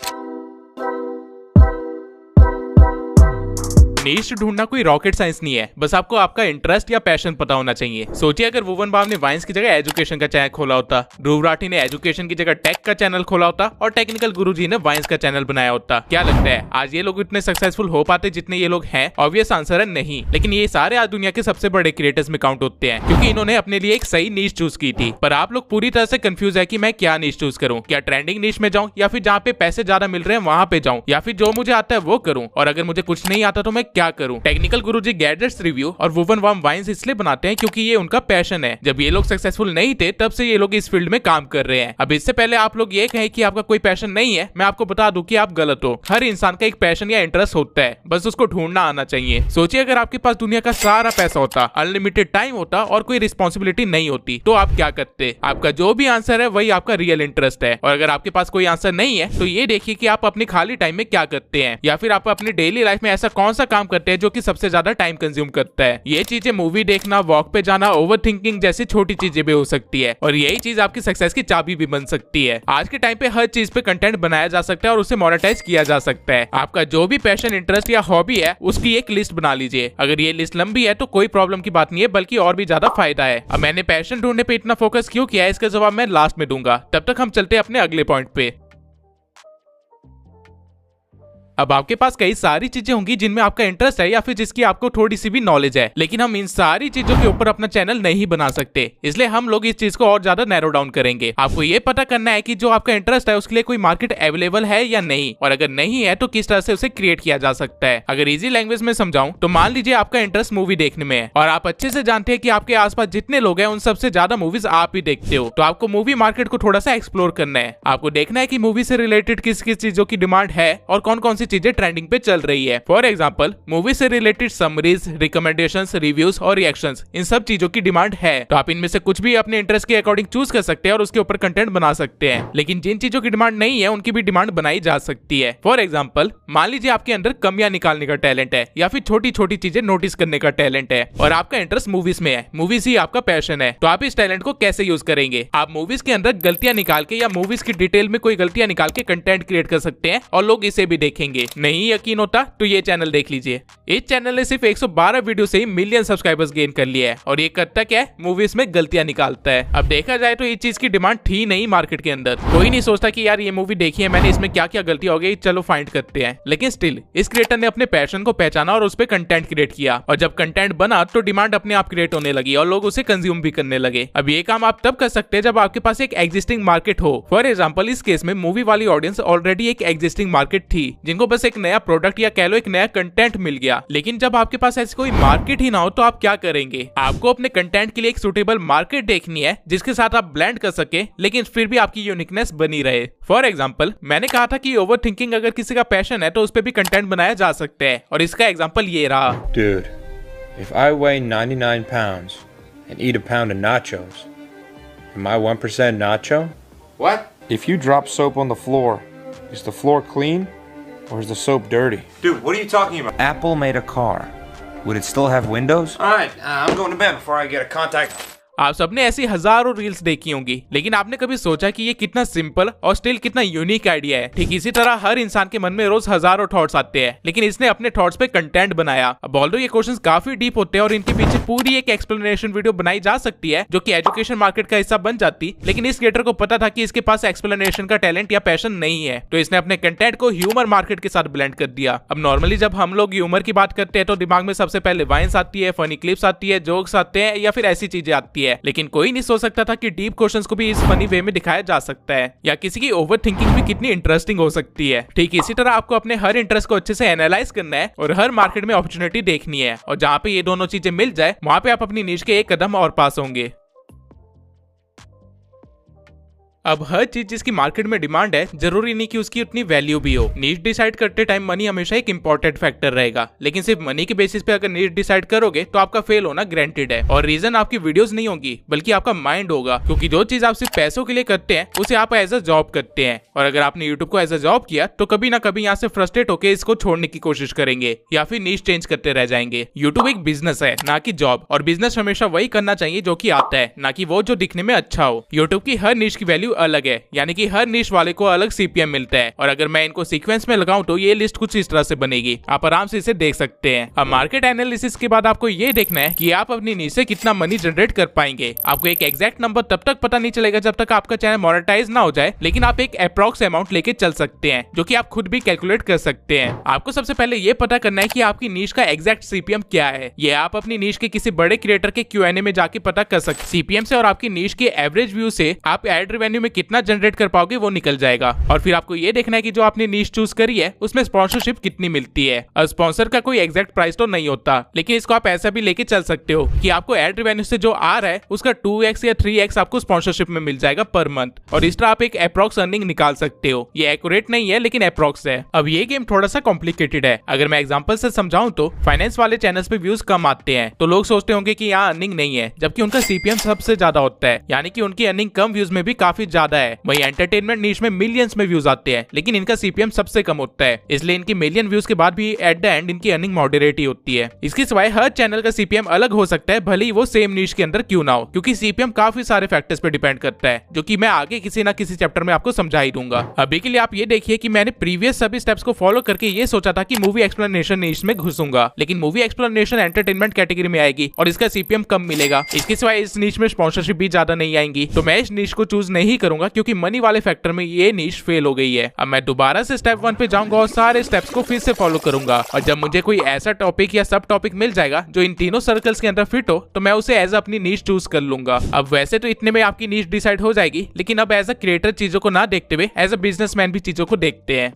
नीश ढूंढना कोई रॉकेट साइंस नहीं है, बस आपको आपका इंटरेस्ट या पैशन पता होना चाहिए। सोचिए अगर वुवन बाम ने वाइन्स की जगह एजुकेशन का चैनल खोला होता, ध्रुव राठी ने एजुकेशन की जगह टेक का चैनल खोला होता और टेक्निकल गुरुजी ने वाइन्स का चैनल बनाया होता, क्या लगता है आज ये लोग इतने सक्सेसफुल हो पाते जितने ये लोग हैं? ऑब्वियस आंसर है नहीं। लेकिन ये सारे आज दुनिया के सबसे बड़े क्रिएटर्स में काउंट होते हैं, क्योंकि इन्होंने अपने लिए एक सही नीश चूज की थी। पर आप लोग पूरी तरह से कंफ्यूज है कि मैं क्या नीश चूज करूं, क्या ट्रेंडिंग नीश में जाऊं या फिर जहाँ पे पैसे ज्यादा मिल रहे हैं वहां पे जाऊं, या फिर जो मुझे आता है वो करूं। और अगर मुझे कुछ नहीं आता तो मैं क्या करूं। टेक्निकल गुरुजी गैजेट्स रिव्यू और वुवन वार्म वाइन्स इसलिए बनाते हैं क्योंकि ये उनका पैशन है। जब ये लोग सक्सेसफुल नहीं थे तब से ये लोग इस फील्ड में काम कर रहे हैं। अब इससे पहले आप लोग ये कहें कि आपका कोई पैशन नहीं है, मैं आपको बता दूं कि आप गलत हो। हर इंसान का एक पैशन या इंटरेस्ट होता है, बस उसको ढूंढना आना चाहिए। सोचिए अगर आपके पास दुनिया का सारा पैसा होता, अनलिमिटेड टाइम होता और कोई रिस्पॉन्सिबिलिटी नहीं होती तो आप क्या करते। आपका जो भी आंसर है वही आपका रियल इंटरेस्ट है। और अगर आपके पास कोई आंसर नहीं है तो ये देखिए कि आप अपने खाली टाइम में क्या करते हैं, या फिर आप अपनी डेली लाइफ में ऐसा कौन सा काम करते हैं जो कि सबसे ज्यादा टाइम कंज्यूम करता है। ये चीजें मूवी देखना, वॉक पे जाना, ओवरथिंकिंग जैसी छोटी चीजें भी हो सकती है और यही चीज आपकी सक्सेस की चाबी भी बन सकती है। आज के टाइम पे हर चीज पे कंटेंट बनाया जा सकता है और उसे मोनेटाइज किया जा सकता है। आपका जो भी पैशन, इंटरेस्ट या हॉबी है उसकी एक लिस्ट बना लीजिए। अगर ये लिस्ट लंबी है तो कोई प्रॉब्लम की बात नहीं है, बल्कि और भी ज्यादा फायदा है। अब मैंने पैशन ढूंढने पे इतना फोकस क्यों किया है इसका जवाब मैं लास्ट में दूंगा। तब तक हम चलते हैं अपने अगले पॉइंट पे। अब आपके पास कई सारी चीजें होंगी जिनमें आपका इंटरेस्ट है या फिर जिसकी आपको थोड़ी सी भी नॉलेज है, लेकिन हम इन सारी चीजों के ऊपर अपना चैनल नहीं बना सकते। इसलिए हम लोग इस चीज को और ज्यादा नैरो डाउन करेंगे। आपको ये पता करना है कि जो आपका इंटरेस्ट है उसके लिए कोई मार्केट अवेलेबल है या नहीं, और अगर नहीं है तो किस तरह से उसे क्रिएट किया जा सकता है। अगर इजी लैंग्वेज में समझाऊं तो मान लीजिए आपका इंटरेस्ट मूवी देखने में है और आप अच्छे से जानते हैं कि आपके आसपास जितने लोग हैं उन सबसे ज्यादा मूवीज आप ही देखते हो, तो आपको मूवी मार्केट को थोड़ा सा एक्सप्लोर करना है। आपको देखना है कि मूवी से रिलेटेड किस किस चीजों की डिमांड है और कौन कौन सी चीजें ट्रेंडिंग पे चल रही है। फॉर एग्जाम्पल मूवी से रिलेटेड समरीज, रिकमेंडेशंस, रिव्यूज और रिएक्शंस, इन सब चीजों की डिमांड है तो आप इनमें से कुछ भी अपने इंटरेस्ट के अकॉर्डिंग चूज कर सकते हैं और उसके ऊपर कंटेंट बना सकते हैं। लेकिन जिन चीजों की डिमांड नहीं है उनकी भी डिमांड बनाई जा सकती है। फॉर एग्जाम्पल मान लीजिए आपके अंदर कमियां निकालने का टैलेंट है या फिर छोटी छोटी चीजें नोटिस करने का टैलेंट है और आपका इंटरेस्ट मूवीज में है, मूवीज ही आपका पैशन है, तो आप इस टैलेंट को कैसे यूज करेंगे। आप मूवीज के अंदर गलतियां निकाल के या मूवीज की डिटेल में कोई गलतियां निकाल के कंटेंट क्रिएट कर सकते हैं और लोग इसे भी देखेंगे। नहीं यकीन होता तो ये चैनल देख लीजिए। इस चैनल ने सिर्फ 112 वीडियो से ही मिलियन सब्सक्राइबर्स गेन कर लिया है और ये करता क्या है, मूवीज में गलतियां निकालता है। अब देखा जाए तो इस चीज की डिमांड थी नहीं मार्केट के अंदर। कोई नहीं सोचता कि यार ये मूवी देखी है मैंने, इसमें क्या क्या गलती हो गई, चलो फाइंड करते हैं। लेकिन स्टिल इस क्रिएटर ने अपने पैशन को पहचाना और उस पर कंटेंट क्रिएट किया और जब कंटेंट बना तो डिमांड अपने आप क्रिएट होने लगी और लोग उसे कंज्यूम भी करने लगे। अब ये काम आप तब कर सकते हैं जब आपके पास एक एग्जिस्टिंग मार्केट हो। फॉर एग्जाम्पल इस केस में मूवी वाली ऑडियंस ऑलरेडी एक एग्जिस्टिंग मार्केट थी जिनको बस एक नया प्रोडक्ट या कह लो एक नया कंटेंट मिल गया। लेकिन जब आपके पास ऐसी कोई मार्केट ही ना हो तो आप क्या करेंगे। आपको अपने कंटेंट के लिए एक सुटेबल मार्केट देखनी है जिसके साथ आप ब्लेंड कर सके लेकिन फिर भी आपकी यूनिकनेस बनी रहे। फॉर एग्जाम्पल मैंने कहा था कि ओवर थिंकिंग अगर किसी का पैशन है तो उस पर भी कंटेंट बनाया जा सकता है और इसका एग्जाम्पल ये रहा। Dude, if I weigh 99 pounds and eat a pound of nachos, am I 1% nacho? What? If you drop soap on the floor, is the floor clean or is the soap dirty? Dude, what are you talking about? Apple made a car. Would it still have windows? Alright, I'm going to bed before I get a contact. आप सबने ऐसी हजारों reels देखी होंगी लेकिन आपने कभी सोचा कि ये कितना सिंपल और स्टिल कितना यूनिक आइडिया है। ठीक इसी तरह हर इंसान के मन में रोज हजारों थॉट्स आते हैं लेकिन इसने अपने थॉट्स पे कंटेंट बनाया। अब ऑल्दो ये क्वेश्चंस काफी डीप होते हैं और इनके पीछे पूरी एक एक्सप्लेनेशन वीडियो बनाई जा सकती है जो कि एजुकेशन मार्केट का हिस्सा बन जाती, लेकिन इस क्रिएटर को पता था कि इसके पास एक्सप्लेनेशन का टैलेंट या पैशन नहीं है तो इसने अपने कंटेंट को ह्यूमर मार्केट के साथ ब्लेंड कर दिया। अब नॉर्मली जब हम लोग ह्यूमर की बात करते हैं तो दिमाग में सबसे पहले वाइन्स आती है, फनी क्लिप्स आती है, जोक्स आते हैं या फिर ऐसी चीजें आती है, लेकिन कोई नहीं सोच सकता था कि डीप क्वेश्चंस को भी इस फनी वे में दिखाया जा सकता है या किसी की ओवर थिंकिंग भी कितनी इंटरेस्टिंग हो सकती है। ठीक इसी तरह आपको अपने हर इंटरेस्ट को अच्छे से एनालाइज करना है और हर मार्केट में अपॉर्चुनिटी देखनी है और जहाँ पे ये दोनों चीजें मिल जाए वहां पे आप अपनी नीश के एक कदम और पास होंगे। अब हर चीज जिसकी मार्केट में डिमांड है जरूरी नहीं कि उसकी उतनी वैल्यू भी हो। नीश डिसाइड करते टाइम मनी हमेशा एक इंपॉर्टेंट फैक्टर रहेगा, लेकिन सिर्फ मनी के बेसिस पे अगर नीश डिसाइड करोगे तो आपका फेल होना ग्रांटेड है। और रीजन आपकी वीडियोस नहीं होगी बल्कि आपका माइंड होगा, क्योंकि जो चीज आप सिर्फ पैसों के लिए करते हैं उसे आप एज अ जॉब करते हैं और अगर आपने यूट्यूब को एज अ जॉब किया तो कभी ना कभी यहाँ से फ्रस्ट्रेट होकर इसको छोड़ने की कोशिश करेंगे या फिर नीश चेंज करते रह जाएंगे। यूट्यूब एक बिजनेस है ना कि जॉब, और बिजनेस हमेशा वही करना चाहिए जो कि आता है, ना कि वो जो दिखने में अच्छा हो। यूट्यूब की हर नीश की वैल्यू अलग है, यानी कि हर निश वाले को अलग सीपीएम मिलता है और अगर मैं इनको सीक्वेंस में लगाऊं तो ये लिस्ट कुछ इस तरह से बनेगी। आप आराम से इसे देख सकते हैं। अब मार्केट एनालिसिस के बाद आपको ये देखना है कि आप अपनी निश से कितना मनी जनरेट कर पाएंगे। आपको एक एग्जैक्ट नंबर तब तक पता नहीं चलेगा जब तक आपका चैनल मोनेटाइज ना हो जाए, लेकिन आप एक अप्रॉक्स अमाउंट लेके चल सकते हैं जो कि आप खुद भी कैलकुलेट कर सकते हैं। आपको सबसे पहले ये पता करना है कि आपकी निश का एग्जैक्ट सीपीएम क्या है। ये आप अपनी निश के किसी बड़े क्रिएटर के Q&A में जाके पता कर सकते। सीपीएम से और आपकी निश के एवरेज व्यू से आप एड रेवेन्यू रेवेन्यू में कितना जनरेट कर पाओगे वो निकल जाएगा। और फिर आपको ये देखना है कि जो आपने नीश चूज करी है उसमें स्पॉन्सरशिप कितनी मिलती है। और स्पॉन्सर का कोई एग्जैक्ट प्राइस तो नहीं होता, लेकिन इसको आप ऐसा भी लेके चल सकते हो कि आपको एड रेवेन्यू से जो आ रहा है उसका 2x या 3x आपको स्पॉन्सरशिप में मिल जाएगा पर मंथ। और इस तरह आप एक अप्रॉक्स अर्निंग निकाल सकते हो। ये एक्यूरेट नहीं है लेकिन अप्रॉक्स है। अब ये गेम थोड़ा सा कॉम्प्लिकेटेड है। अगर मैं एग्जांपल से समझाऊं तो फाइनेंस वाले चैनल्स पे व्यूज कम आते हैं तो लोग सोचते होंगे कि यहाँ अर्निंग नहीं है, जबकि उनका सीपीएम सबसे ज्यादा होता है, यानी कि उनकी अर्निंग कम व्यूज में भी काफी ज्यादा है। वही एंटरटेनमेंट नीश में मिलियंस में व्यूज आते हैं, लेकिन इनका सीपीएम सबसे कम होता है, इसलिए इनकी मिलियन व्यूज के बाद भी एट द एंड इनकी अर्निंग मॉडरेट ही होती है। इसके सिवाय हर चैनल का सीपीएम अलग हो सकता है, भले ही वो सेम नीश के अंदर क्यों ना हो, क्योंकि सीपीएम काफी सारे फैक्टर्स पे डिपेंड करता है, जो कि मैं आगे किसी ना किसी चैप्टर में आपको समझा ही दूंगा। अभी के लिए आप ये देखिए कि मैंने प्रीवियस सभी स्टेप्स को फॉलो करके ये सोचा था कि मूवी एक्सप्लेनेशन नीश में घुसूंगा, लेकिन मूवी एक्सप्लेनेशन एंटरटेनमेंट कैटेगरी में आएगी और इसका सीपीएम कम मिलेगा। इसके सिवाय इस नीश में स्पॉन्सरशिप भी ज्यादा नहीं आएंगी, तो मैं इस नीश को चूज नहीं करूंगा क्योंकि मनी वाले फैक्टर में ये नीश फेल हो गई है। अब मैं दोबारा से स्टेप 1 पे जाऊंगा और सारे स्टेप्स को फिर से फॉलो करूंगा, और जब मुझे कोई ऐसा टॉपिक या सब टॉपिक मिल जाएगा जो इन तीनों सर्कल्स के अंदर फिट हो तो मैं उसे एज अपनी नीश चूज कर लूंगा। अब वैसे तो इतने में आपकी नीश डिसाइड हो जाएगी, लेकिन अब एज अ क्रिएटर चीजों को ना देखते हुए एज अ बिजनेसमैन भी चीजों को देखते हैं।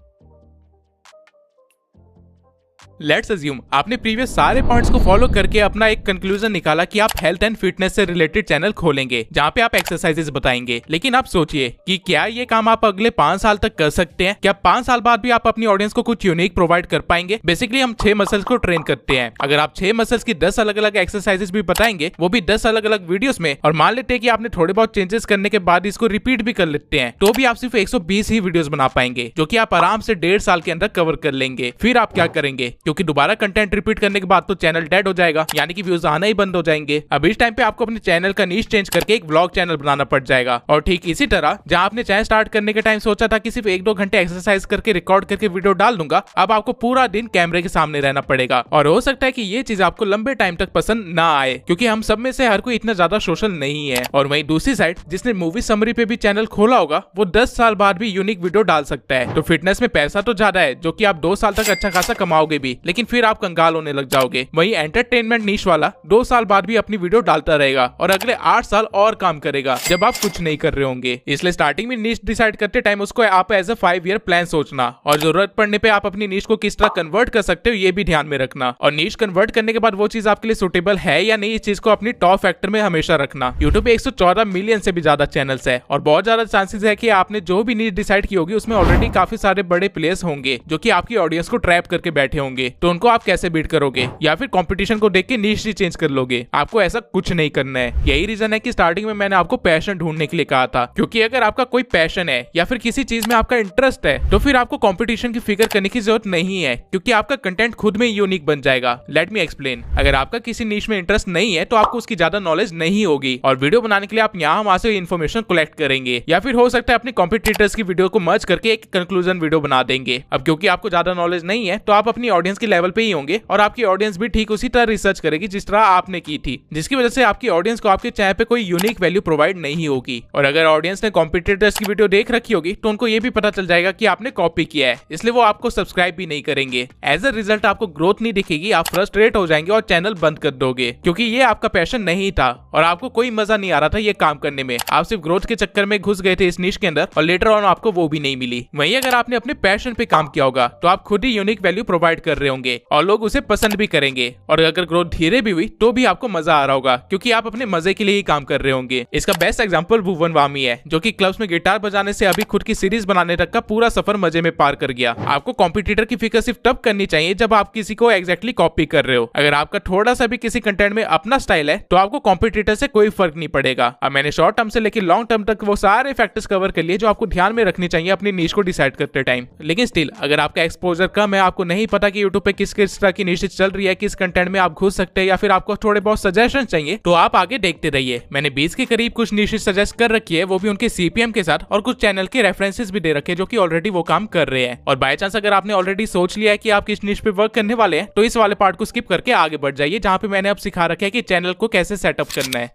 लेट्स अज्यूम आपने प्रीवियस सारे पॉइंट्स को फॉलो करके अपना एक कंक्लूजन निकाला कि आप हेल्थ एंड फिटनेस से रिलेटेड चैनल खोलेंगे जहां पे आप एक्सरसाइजेस बताएंगे। लेकिन आप सोचिए कि क्या ये काम आप अगले 5 साल तक कर सकते हैं? क्या 5 साल बाद भी आप अपनी ऑडियंस को कुछ यूनिक प्रोवाइड कर पाएंगे? बेसिकली हम 6 मसल्स को ट्रेन करते हैं। अगर आप 6 मसल्स की 10 अलग अलग एक्सरसाइजेस भी बताएंगे, वो भी 10 अलग अलग वीडियोस में, और मान लेते हैं कि आपने थोड़े बहुत चेंजेस करने के बाद इसको रिपीट भी कर लेते हैं, तो भी आप सिर्फ 120 ही वीडियोस बना पाएंगे, जो कि आप आराम से 1.5 साल के अंदर कवर कर लेंगे। फिर आप क्या करेंगे? क्योंकि दोबारा कंटेंट रिपीट करने के बाद तो चैनल डेड हो जाएगा, यानी कि व्यूज आना ही बंद हो जाएंगे। अब इस टाइम पे आपको अपने चैनल का नीश चेंज करके एक व्लॉग चैनल बनाना पड़ जाएगा। और ठीक इसी तरह जहां आपने चैनल स्टार्ट करने के टाइम सोचा था कि सिर्फ 1-2 घंटे एक्सरसाइज करके रिकॉर्ड करके वीडियो डाल दूंगा, अब आपको पूरा दिन कैमरे के सामने रहना पड़ेगा। और हो सकता है कि ये चीज आपको लंबे टाइम तक पसंद ना आए, क्योंकि हम सब में से हर कोई इतना ज्यादा सोशल नहीं है। और वहीं दूसरी साइड जिसने मूवी समरी पे भी चैनल खोला होगा, वो 10 साल बाद भी यूनिक वीडियो डाल सकता है। तो फिटनेस में पैसा तो ज्यादा है, जो कि आप 2 साल तक अच्छा खासा कमाओगे भी, लेकिन फिर आप कंगाल होने लग जाओगे। वही एंटरटेनमेंट नीश वाला 2 साल बाद भी अपनी वीडियो डालता रहेगा और अगले 8 साल और काम करेगा जब आप कुछ नहीं कर रहे होंगे। इसलिए स्टार्टिंग में नीश डिसाइड करते टाइम उसको आप एज अ 5 ईयर प्लान सोचना, और जरूरत पड़ने पे आप अपनी नीश को किस तरह कन्वर्ट कर सकते हो ये भी ध्यान में रखना। और नीश कन्वर्ट करने के बाद वो चीज आपके लिए सुटेबल है या नहीं, इस चीज को अपनी टॉप फैक्टर में हमेशा रखना। यूट्यूब पे 114 मिलियन से भी ज्यादा चैनल्स है, और बहुत ज्यादा चांसेस है कि आपने जो भी नीश डिसाइड की होगी उसमें ऑलरेडी काफी सारे बड़े प्लेयर्स होंगे जो कि आपकी ऑडियंस को ट्रैप करके बैठे होंगे। तो उनको आप कैसे बीट करोगे? या फिर कंपटीशन को देख के नीश ही चेंज कर लोगे? आपको ऐसा कुछ नहीं करना है। यही रीजन है कि स्टार्टिंग में मैंने आपको पैशन ढूंढने के लिए कहा था, क्योंकि अगर आपका कोई पैशन है या फिर किसी चीज में आपका इंटरेस्ट है तो फिर आपको कंपटीशन की फिक्र करने की जरूरत नहीं है, क्योंकि आपका कंटेंट खुद में यूनिक बन जाएगा। Let me explain. अगर आपका किसी नीश में इंटरेस्ट नहीं है तो आपको उसकी ज्यादा नॉलेज नहीं होगी, और वीडियो बनाने के लिए आप यहाँ वहां से इन्फॉर्मेशन कलेक्ट करेंगे, या फिर हो सकता है अपने कॉम्पिटिटर्स की वीडियो को मर्ज करके एक कंक्लूजन वीडियो बना देंगे। अब क्योंकि आपको ज्यादा नॉलेज नहीं है तो आप अपनी ऑडियंस के लेवल पे ही होंगे, और आपकी ऑडियंस भी ठीक उसी तरह रिसर्च करेगी जिस तरह आपने की थी, जिसकी वजह से आपकी ऑडियंस को आपके चैनल पे कोई यूनिक वैल्यू प्रोवाइड नहीं होगी। और अगर ऑडियंस ने कॉम्पिटिटर्स की वीडियो देख रखी होगी तो उनको ये भी पता चल जाएगा कि आपने कॉपी किया है, इसलिए वो आपको सब्सक्राइब भी नहीं करेंगे। एज अ रिजल्ट आपको ग्रोथ नहीं दिखेगी, आप फ्रस्ट्रेट हो जाएंगे और चैनल बंद कर दोगे, क्योंकि ये आपका पैशन नहीं था और आपको कोई मजा नहीं आ रहा था ये काम करने में। आप सिर्फ ग्रोथ के चक्कर में घुस गए थे इस नीश के अंदर, और लेटर ऑन आपको वो भी नहीं मिली। वहीं अगर आपने अपने पैशन पे काम किया होगा तो आप खुद ही यूनिक वैल्यू प्रोवाइड कर रहे होंगे और लोग उसे पसंद भी करेंगे। और अगर ग्रोथ धीरे भी हुई तो भी आपको मजा आ रहा होगा, क्योंकि आप अपने मजे के लिए ही काम कर रहे होंगे। इसका बेस्ट एग्जांपल भुवन वामी है, जो कि क्लब्स में गिटार बजाने से अभी खुद की सीरीज बनाने तक का पूरा सफर मजे में पार कर गया। आपको कॉम्पिटिटर की फिक्र सिर्फ तब करनी चाहिए जब आप किसी को एग्जैक्टली कॉपी कर रहे हो। अगर आपका थोड़ा सा भी किसी कंटेंट में अपना स्टाइल है तो आपको कॉम्पिटिटर से कोई फर्क नहीं पड़ेगा। अब मैंने शॉर्ट टर्म से लेकर लॉन्ग टर्म तक वो सारे फैक्टर्स कवर कर लिए जो आपको ध्यान में रखनी चाहिए अपनी नीश को डिसाइड करते टाइम। लेकिन स्टिल अगर आपका एक्सपोजर कम है, आपको नहीं पता कि यूट्यूब पे किस किस तरह की नीश चल रही है, किस कंटेंट में आप घुस सकते हैं, या फिर आपको थोड़े बहुत सजेशन चाहिए, तो आप आगे देखते रहिए। मैंने 20 के करीब कुछ नीशेस सजेस्ट कर रखी है, वो भी उनके सीपीएम के साथ, और कुछ चैनल के रेफरेंसेस भी दे रखे जो कि ऑलरेडी वो काम कर रहे हैं। और बाय चांस अगर आपने ऑलरेडी सोच लिया है कि आप किस नीश पे वर्क करने वाले हैं तो इस वाले पार्ट को स्किप करके आगे बढ़ जाइए, जहां पे मैंने अब सिखा रखा है कि चैनल को कैसे सेटअप करना है।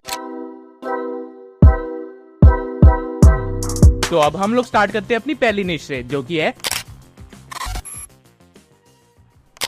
तो अब हम लोग स्टार्ट करते हैं अपनी पहली निश से, जो कि है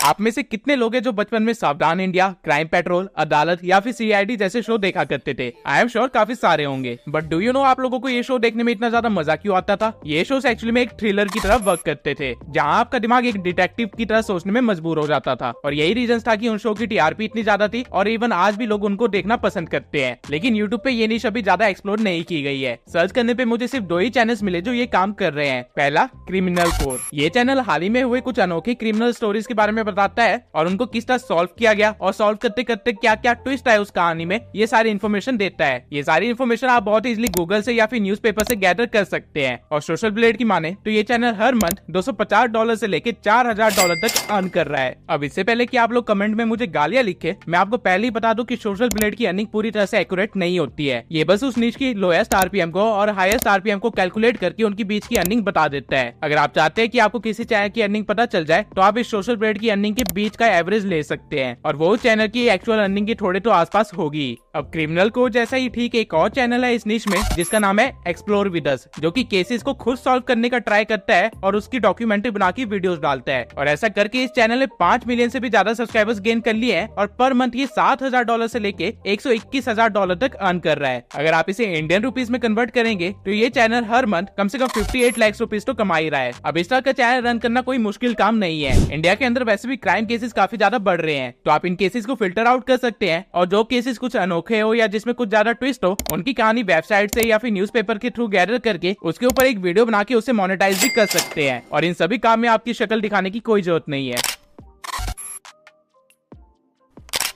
आप में से कितने लोग हैं जो बचपन में सावधान इंडिया, क्राइम पेट्रोल, अदालत या फिर सीआईडी जैसे शो देखा करते थे? आई एम श्योर काफी सारे होंगे। बट डू यू नो आप लोगों को ये शो देखने में इतना ज्यादा मजा क्यों आता था? ये शोज एक्चुअली में एक थ्रिलर की तरह वर्क करते थे, जहाँ आपका दिमाग एक डिटेक्टिव की तरह सोचने में मजबूर हो जाता था। और यही रीजन था कि उन शो की टीआरपी इतनी ज्यादा थी और इवन आज भी लोग उनको देखना पसंद करते हैं। लेकिन यूट्यूब पे ये निश अभी ज्यादा एक्सप्लोर नहीं की गई है। सर्च करने पे मुझे सिर्फ 2 ही चैनल्स मिले जो ये काम कर रहे हैं। पहला, क्रिमिनल कोर। ये चैनल हाल ही में हुए कुछ अनोखे क्रिमिनल स्टोरीज के बारे में बताता है और उनको किस तरह सॉल्व किया गया और सॉल्व करते करते क्या क्या ट्विस्ट है उस कहानी में, ये सारी इन्फॉर्मेशन देता है। ये सारी इन्फॉर्मेशन आप बहुत इजीली गूगल से या फिर न्यूज़पेपर से गैदर कर सकते हैं। और सोशल ब्लेड की माने तो ये चैनल हर मंथ $250 से लेके $4000 तक अर्न कर रहा है। अब इससे पहले कि आप लोग कमेंट में मुझे गालियां लिखे, मैं आपको पहले ही बता दूं कि सोशल ब्लेड की अर्निंग पूरी तरह से एक्यूरेट नहीं होती है। ये बस उस नीच की लोएस्ट आरपीएम को और हाईएस्ट आरपीएम को कैलकुलेट करके उनकी बीच की अर्निंग बता देता है। अगर आप चाहते हैं कि आपको किसी चैनल की अर्निंग पता चल जाए तो आप इस सोशल ब्लेड की अर्निंग के बीच का एवरेज ले सकते हैं और वो चैनल की एक्चुअल अर्निंग के थोड़े तो आसपास होगी। अब क्रिमिनल को जैसा ही ठीक एक और चैनल है इस निश में जिसका नाम है एक्सप्लोर विद अस, जो कि केसेस को खुद सॉल्व करने का ट्राई करता है और उसकी डॉक्यूमेंट्री बना के वीडियोस डालता है। और ऐसा करके इस चैनल ने 5 मिलियन से भी ज्यादा सब्सक्राइबर्स गेन कर लिए हैं और पर मंथ ये $7000 से लेके $121,000 तक अर्न कर रहा है। अगर आप इसे इंडियन रुपीस में कन्वर्ट करेंगे तो ये चैनल हर मंथ कम से कम 58 लाख रुपीस तो कमा ही रहा है। अब इस तरह का चैनल रन करना कोई मुश्किल काम नहीं है। इंडिया के अंदर वैसे भी क्राइम केसेस काफी ज्यादा बढ़ रहे हैं, तो आप इन केसेस को फिल्टर आउट कर सकते हैं और जो केसेस कुछ अनोखे हो या जिसमें कुछ ज्यादा ट्विस्ट हो, उनकी कहानी वेबसाइट से या फिर न्यूज़पेपर के थ्रू गैदर करके उसके ऊपर एक वीडियो बना के उसे मोनेटाइज भी कर सकते हैं। और इन सभी काम में आपकी शक्ल दिखाने की कोई जरूरत नहीं है।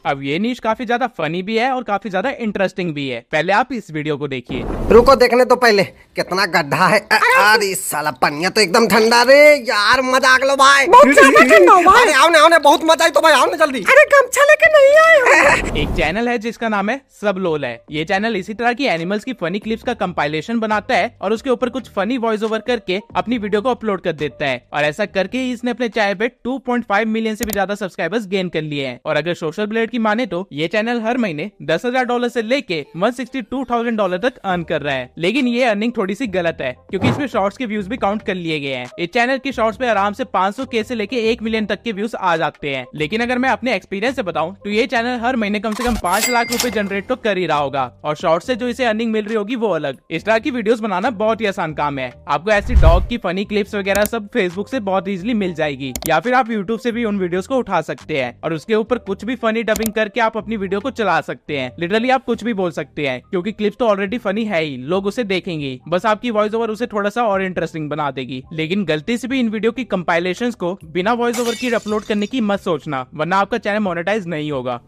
अब ये नीश काफी ज्यादा फनी भी है और काफी ज्यादा इंटरेस्टिंग भी है। पहले आप इस वीडियो को देखिए। रुको देखने तो पहले कितना गड्ढा है। अरे साला पनिया तो एकदम ठंडा रे यार, मजा आ गलो भाई। बहुत ज्यादा ठंडा हो भाई। अरे आओ ने बहुत मजा आई तो भाई आओ ने जल्दी। अरे गमछा लेके नहीं आए। एक चैनल है जिसका नाम है सबलोल है। ये चैनल इसी तरह की एनिमल्स की फनी क्लिप्स का कंपाइलेशन बनाता है और उसके ऊपर कुछ फनी वॉइस ओवर करके अपनी वीडियो को अपलोड कर देता है। और ऐसा करके ही इसने अपने चैनल पे 2.5 मिलियन से भी ज्यादा सब्सक्राइबर्स गेन कर लिए हैं। और अगर सोशल ब्लेड की माने तो ये चैनल हर महीने $10,000 से लेके $162,000 तक अर्न कर रहा है। लेकिन ये अर्निंग थोड़ी सी गलत है क्योंकि इसमें शॉर्ट्स के व्यूज भी काउंट कर लिए गए हैं। इस चैनल की शॉर्ट्स पे आराम से 500K से लेके 1 मिलियन तक के व्यूज आ जाते हैं। लेकिन अगर मैं अपने एक्सपीरियंस से बताऊं तो ये चैनल हर महीने कम से कम 5 लाख रुपए जनरेट तो कर ही रहा होगा और शॉर्ट्स से जो इसे अर्निंग मिल रही होगी वो अलग। इस तरह की वीडियोस बनाना बहुत ही आसान काम है। आपको ऐसी डॉग की फनी क्लिप्स वगैरह सब फेसबुक से बहुत इजीली मिल जाएगी या फिर आप यूट्यूब से भी उन वीडियोस को उठा सकते हैं और उसके ऊपर कुछ भी फनी डबिंग करके आप अपनी वीडियो को चला सकते हैं। लिटरली आप कुछ भी बोल सकते हैं क्योंकि क्लिप्स तो ऑलरेडी फनी है ही, लोग उसे देखेंगे। बस आपकी वॉइस ओवर उसे थोड़ा सा और इंटरेस्टिंग बना देगी। लेकिन गलती से भी इन वीडियो की कंपाइलेशंस को बिना वॉइस ओवर की अपलोड करने की मत सोचना, वरना आपका चैनल मोनेटाइज नहीं होगा।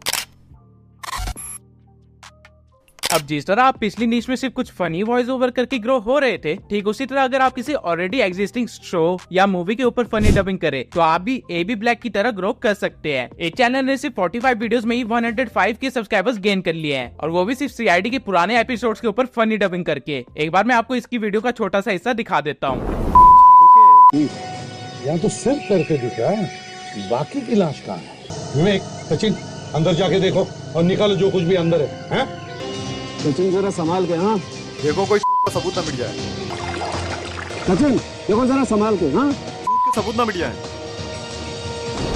अब जिस तरह आप पिछली नीश में सिर्फ कुछ फनी वॉइस ओवर करके ग्रो हो रहे थे, ठीक उसी तरह अगर आप किसी ऑलरेडी एग्जिस्टिंग शो या मूवी के ऊपर फनी डबिंग करें तो आप भी एबी ब्लैक की तरह ग्रो कर सकते हैं। इस चैनल ने सिर्फ 45 वीडियोस में ही 105 के सब्सक्राइबर्स गेन कर लिए हैं और वो भी सिर्फ सीआईडी के पुराने एपिसोड्स के ऊपर फनी डबिंग करके। एक बार मैं आपको इसकी वीडियो का छोटा सा हिस्सा दिखा देता हूँ। यहाँ तो सिर्फ करके दिख रहा है, बाकी की लाश कहाँ है? विवेक, सचिन अंदर जाके देखो और निकालो जो कुछ भी अंदर है। सचिन जरा संभाल के। हाँ देखो कोई सबूत ना मिट जाए। सचिन देखो जरा संभाल के। हाँ सबूत ना मिट जाए।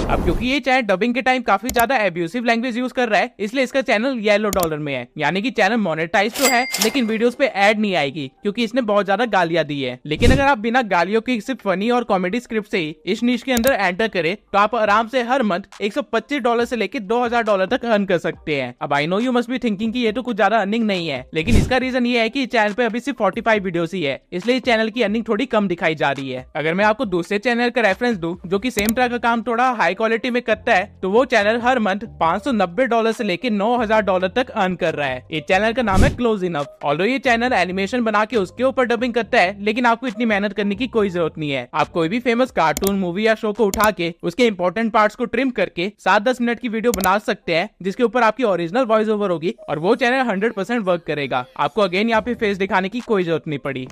अब क्योंकि ये चैनल डबिंग के टाइम काफी ज्यादा एब्यूसिव लैंग्वेज यूज कर रहा है, इसलिए इसका चैनल येलो डॉलर में है। यानी कि चैनल मोनेटाइज तो है लेकिन वीडियोस पे ऐड नहीं आएगी क्योंकि इसने बहुत ज्यादा गालियां दी है। लेकिन अगर आप बिना गालियों के सिर्फ फनी और कॉमेडी स्क्रिप्ट से ही इस नीश के अंदर एंटर करें तो आप आराम से हर मंथ $125 से लेके $2,000 तक अर्न कर सकते हैं। अब I know you must be thinking कि ये तो कुछ ज्यादा अर्निंग नहीं है, लेकिन इसका रीजन ये है कि चैनल पे अभी सिर्फ 45 वीडियोस ही है, इसलिए इस चैनल की अर्निंग थोड़ी कम दिखाई जा रही है। अगर मैं आपको दूसरे चैनल का रेफरेंस दूं जो कि सेम तरह का काम थोड़ा हाई क्वालिटी में करता है तो वो चैनल हर मंथ $590 से लेके $9,000 तक अर्न कर रहा है। इस चैनल का नाम है क्लोज इनफ। ऑल्दो ये चैनल एनिमेशन बना के उसके ऊपर डबिंग करता है, लेकिन आपको इतनी मेहनत करने की कोई जरूरत नहीं है। आप कोई भी फेमस कार्टून, मूवी या शो को उठा के उसके इंपॉर्टेंट पार्ट्स को ट्रिम करके 7-10 मिनट की वीडियो बना सकते हैं जिसके ऊपर आपकी ओरिजिनल वॉइस ओवर होगी और वो चैनल 100% वर्क करेगा। आपको अगेन यहाँ पे फेस दिखाने की कोई जरूरत नहीं पड़ी।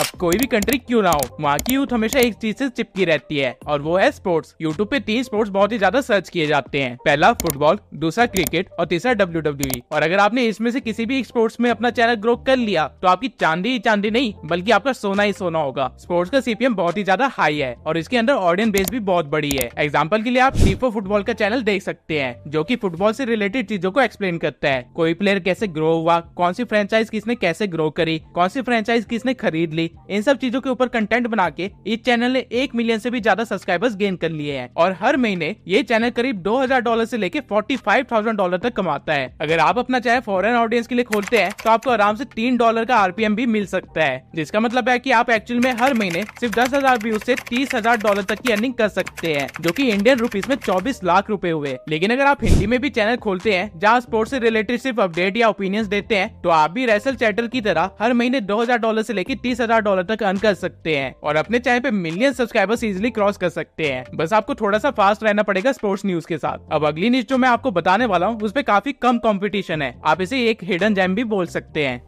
अब कोई भी कंट्री क्यों ना हो, वहाँ की यूथ हमेशा एक चीज से चिपकी रहती है और वो है स्पोर्ट्स। यूट्यूब पे 3 स्पोर्ट्स बहुत ही ज्यादा सर्च किए जाते हैं, पहला फुटबॉल, दूसरा क्रिकेट और तीसरा WWE। और अगर आपने इसमें से किसी भी स्पोर्ट्स में अपना चैनल ग्रो कर लिया तो आपकी चांदी ही चांदी नहीं बल्कि आपका सोना ही सोना होगा। स्पोर्ट्स का CPM बहुत ही ज्यादा हाई है और इसके अंदर ऑडियंस बेस भी बहुत बड़ी है। एग्जाम्पल के लिए आप टीफो फुटबॉल का चैनल देख सकते हैं जो कि फुटबॉल से रिलेटेड चीजों को एक्सप्लेन करता है। कोई प्लेयर कैसे ग्रो हुआ, कौन सी फ्रेंचाइज किसने कैसे ग्रो करी, कौन सी फ्रेंचाइज किसने खरीद ली, इन सब चीजों के ऊपर कंटेंट बना के इस चैनल ने 1 मिलियन से भी ज्यादा सब्सक्राइबर्स गेन कर लिए हैं और हर महीने ये चैनल करीब $2000 से लेके $45,000 तक कमाता है। अगर आप अपना चैनल फॉरेन ऑडियंस के लिए खोलते हैं तो आपको आराम से $3 का RPM भी मिल सकता है, जिसका मतलब है कि आप एक्चुअल में हर महीने सिर्फ 10,000 व्यूज से $30,000 तक की अर्निंग कर सकते हैं, जो कि इंडियन रुपीस में 24 लाख रुपए हुए। लेकिन अगर आप हिंदी में भी चैनल खोलते हैं जहाँ स्पोर्ट्स से रिलेटेड सिर्फ अपडेट या ओपिनियंस देते हैं तो आप भी रेसल चैटल की तरह हर महीने $2000 से लेके $30,000 तक अर्न कर सकते हैं और अपने चैनल पे मिलियन सब्सक्राइबर्स इजीली क्रॉस कर सकते हैं। बस आपको थोड़ा सा फास्ट रहना पड़ेगा स्पोर्ट्स न्यूज के साथ। अब अगली न्यूज जो मैं आपको बताने वाला हूँ उस पे काफी कम कंपटीशन है, आप इसे एक हिडन जेम भी बोल सकते हैं।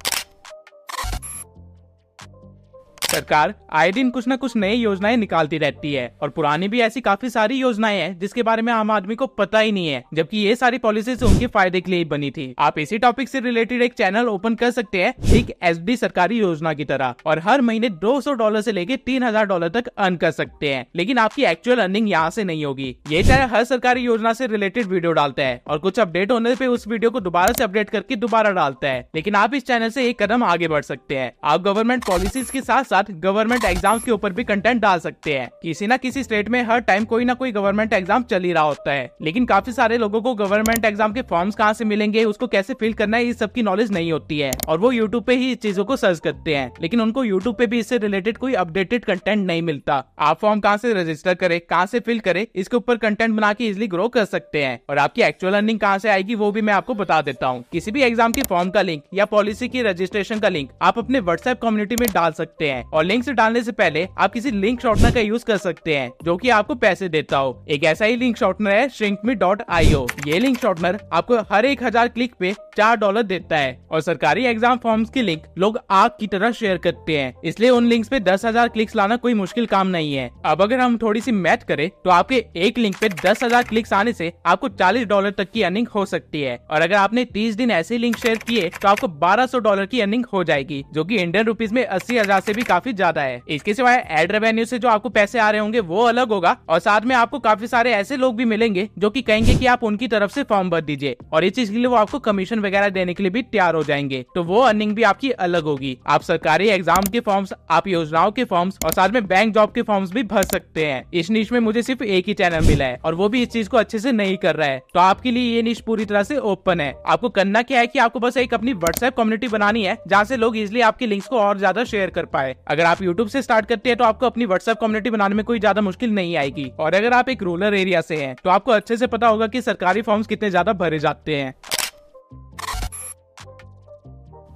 सरकार आए दिन कुछ न कुछ नई योजनाएं निकालती रहती है और पुरानी भी ऐसी काफी सारी योजनाएं हैं जिसके बारे में आम आदमी को पता ही नहीं है, जबकि ये सारी पॉलिसीज उनके फायदे के लिए ही बनी थी। आप इसी टॉपिक से रिलेटेड एक चैनल ओपन कर सकते हैं ठीक SD सरकारी योजना की तरह और हर महीने $200 से लेके $3000 तक अर्न कर सकते हैं, लेकिन आपकी एक्चुअल अर्निंग यहाँ से नहीं होगी। ये चैनल हर सरकारी योजना से रिलेटेड वीडियो डालता है और कुछ अपडेट होने पे उस वीडियो को दोबारा से अपडेट करके दोबारा डालता है, लेकिन आप इस चैनल से एक कदम आगे बढ़ सकते हैं। आप गवर्नमेंट पॉलिसीज के साथ साथ गवर्नमेंट एग्जाम्स के ऊपर भी कंटेंट डाल सकते हैं। किसी ना किसी स्टेट में हर टाइम कोई ना कोई गवर्नमेंट एग्जाम चल ही रहा होता है, लेकिन काफी सारे लोगों को गवर्नमेंट एग्जाम के फॉर्म्स कहाँ से मिलेंगे, उसको कैसे फिल करना है, इस सब की नॉलेज नहीं होती है और वो यूट्यूब पे ही इस चीजों को सर्च करते हैं, लेकिन उनको यूट्यूब पे भी इससे रिलेटेड कोई अपडेटेड कंटेंट नहीं मिलता। आप फॉर्म कहाँ से रजिस्टर करे, कहाँ से फिल करे, इसके ऊपर कंटेंट बना के इजिली ग्रो कर सकते हैं और आपकी एक्चुअल अर्निंग कहाँ से आएगी वो भी मैं आपको बता देता हूँ। किसी भी एग्जाम के फॉर्म का लिंक या पॉलिसी की रजिस्ट्रेशन का लिंक आप अपने व्हाट्सएप कम्युनिटी में डाल सकते हैं और लिंक से डालने से पहले आप किसी लिंक शॉर्टनर का यूज कर सकते हैं जो कि आपको पैसे देता हो। एक ऐसा ही लिंक शॉर्टनर है shrinkme.io। ये लिंक शॉर्टनर आपको हर 1000 क्लिक पे $4 देता है और सरकारी एग्जाम फॉर्म्स के लिंक लोग आग की तरह शेयर करते हैं, इसलिए उन लिंक्स पे 10,000 क्लिक्स लाना कोई मुश्किल काम नहीं है। अब अगर हम थोड़ी सी मैथ करें तो आपके एक लिंक पे 10,000 क्लिक्स आने से आपको $40 तक की अर्निंग हो सकती है और अगर आपने 30 दिन ऐसे लिंक शेयर किए तो आपको $1200 की अर्निंग हो जाएगी, जो कि इंडियन रुपीस में 80,000 से भी काफी ज्यादा है। इसके सिवाय एड रेवेन्यू से जो आपको पैसे आ रहे होंगे वो अलग होगा और साथ में आपको काफी सारे ऐसे लोग भी मिलेंगे जो कि कहेंगे कि आप उनकी तरफ से फॉर्म भर दीजिए और इस चीज के लिए वो आपको कमीशन वगैरह देने के लिए भी तैयार हो जाएंगे, तो वो अर्निंग भी आपकी अलग होगी। आप सरकारी एग्जाम के फॉर्म्स, आप योजनाओं के फॉर्म्स और साथ में बैंक जॉब के फॉर्म्स भी भर सकते हैं। इस नीश में मुझे सिर्फ एक ही चैनल मिला है और वो भी इस चीज को अच्छे से नहीं कर रहा है, तो आपके लिए ये नीश पूरी तरह से ओपन है। आपको करना क्या है कि आपको बस एक अपनी व्हाट्सएप कम्युनिटी बनानी है जहाँ से लोग इजिली आपके लिंक्स को और ज्यादा शेयर कर पाए। अगर आप यूट्यूब से स्टार्ट करते हैं तो आपको अपनी व्हाट्सएप कम्युनिटी बनाने में कोई ज्यादा मुश्किल नहीं आएगी और अगर आप एक रूरल एरिया से हैं तो आपको अच्छे से पता होगा कि सरकारी फॉर्म्स कितने ज्यादा भरे जाते हैं।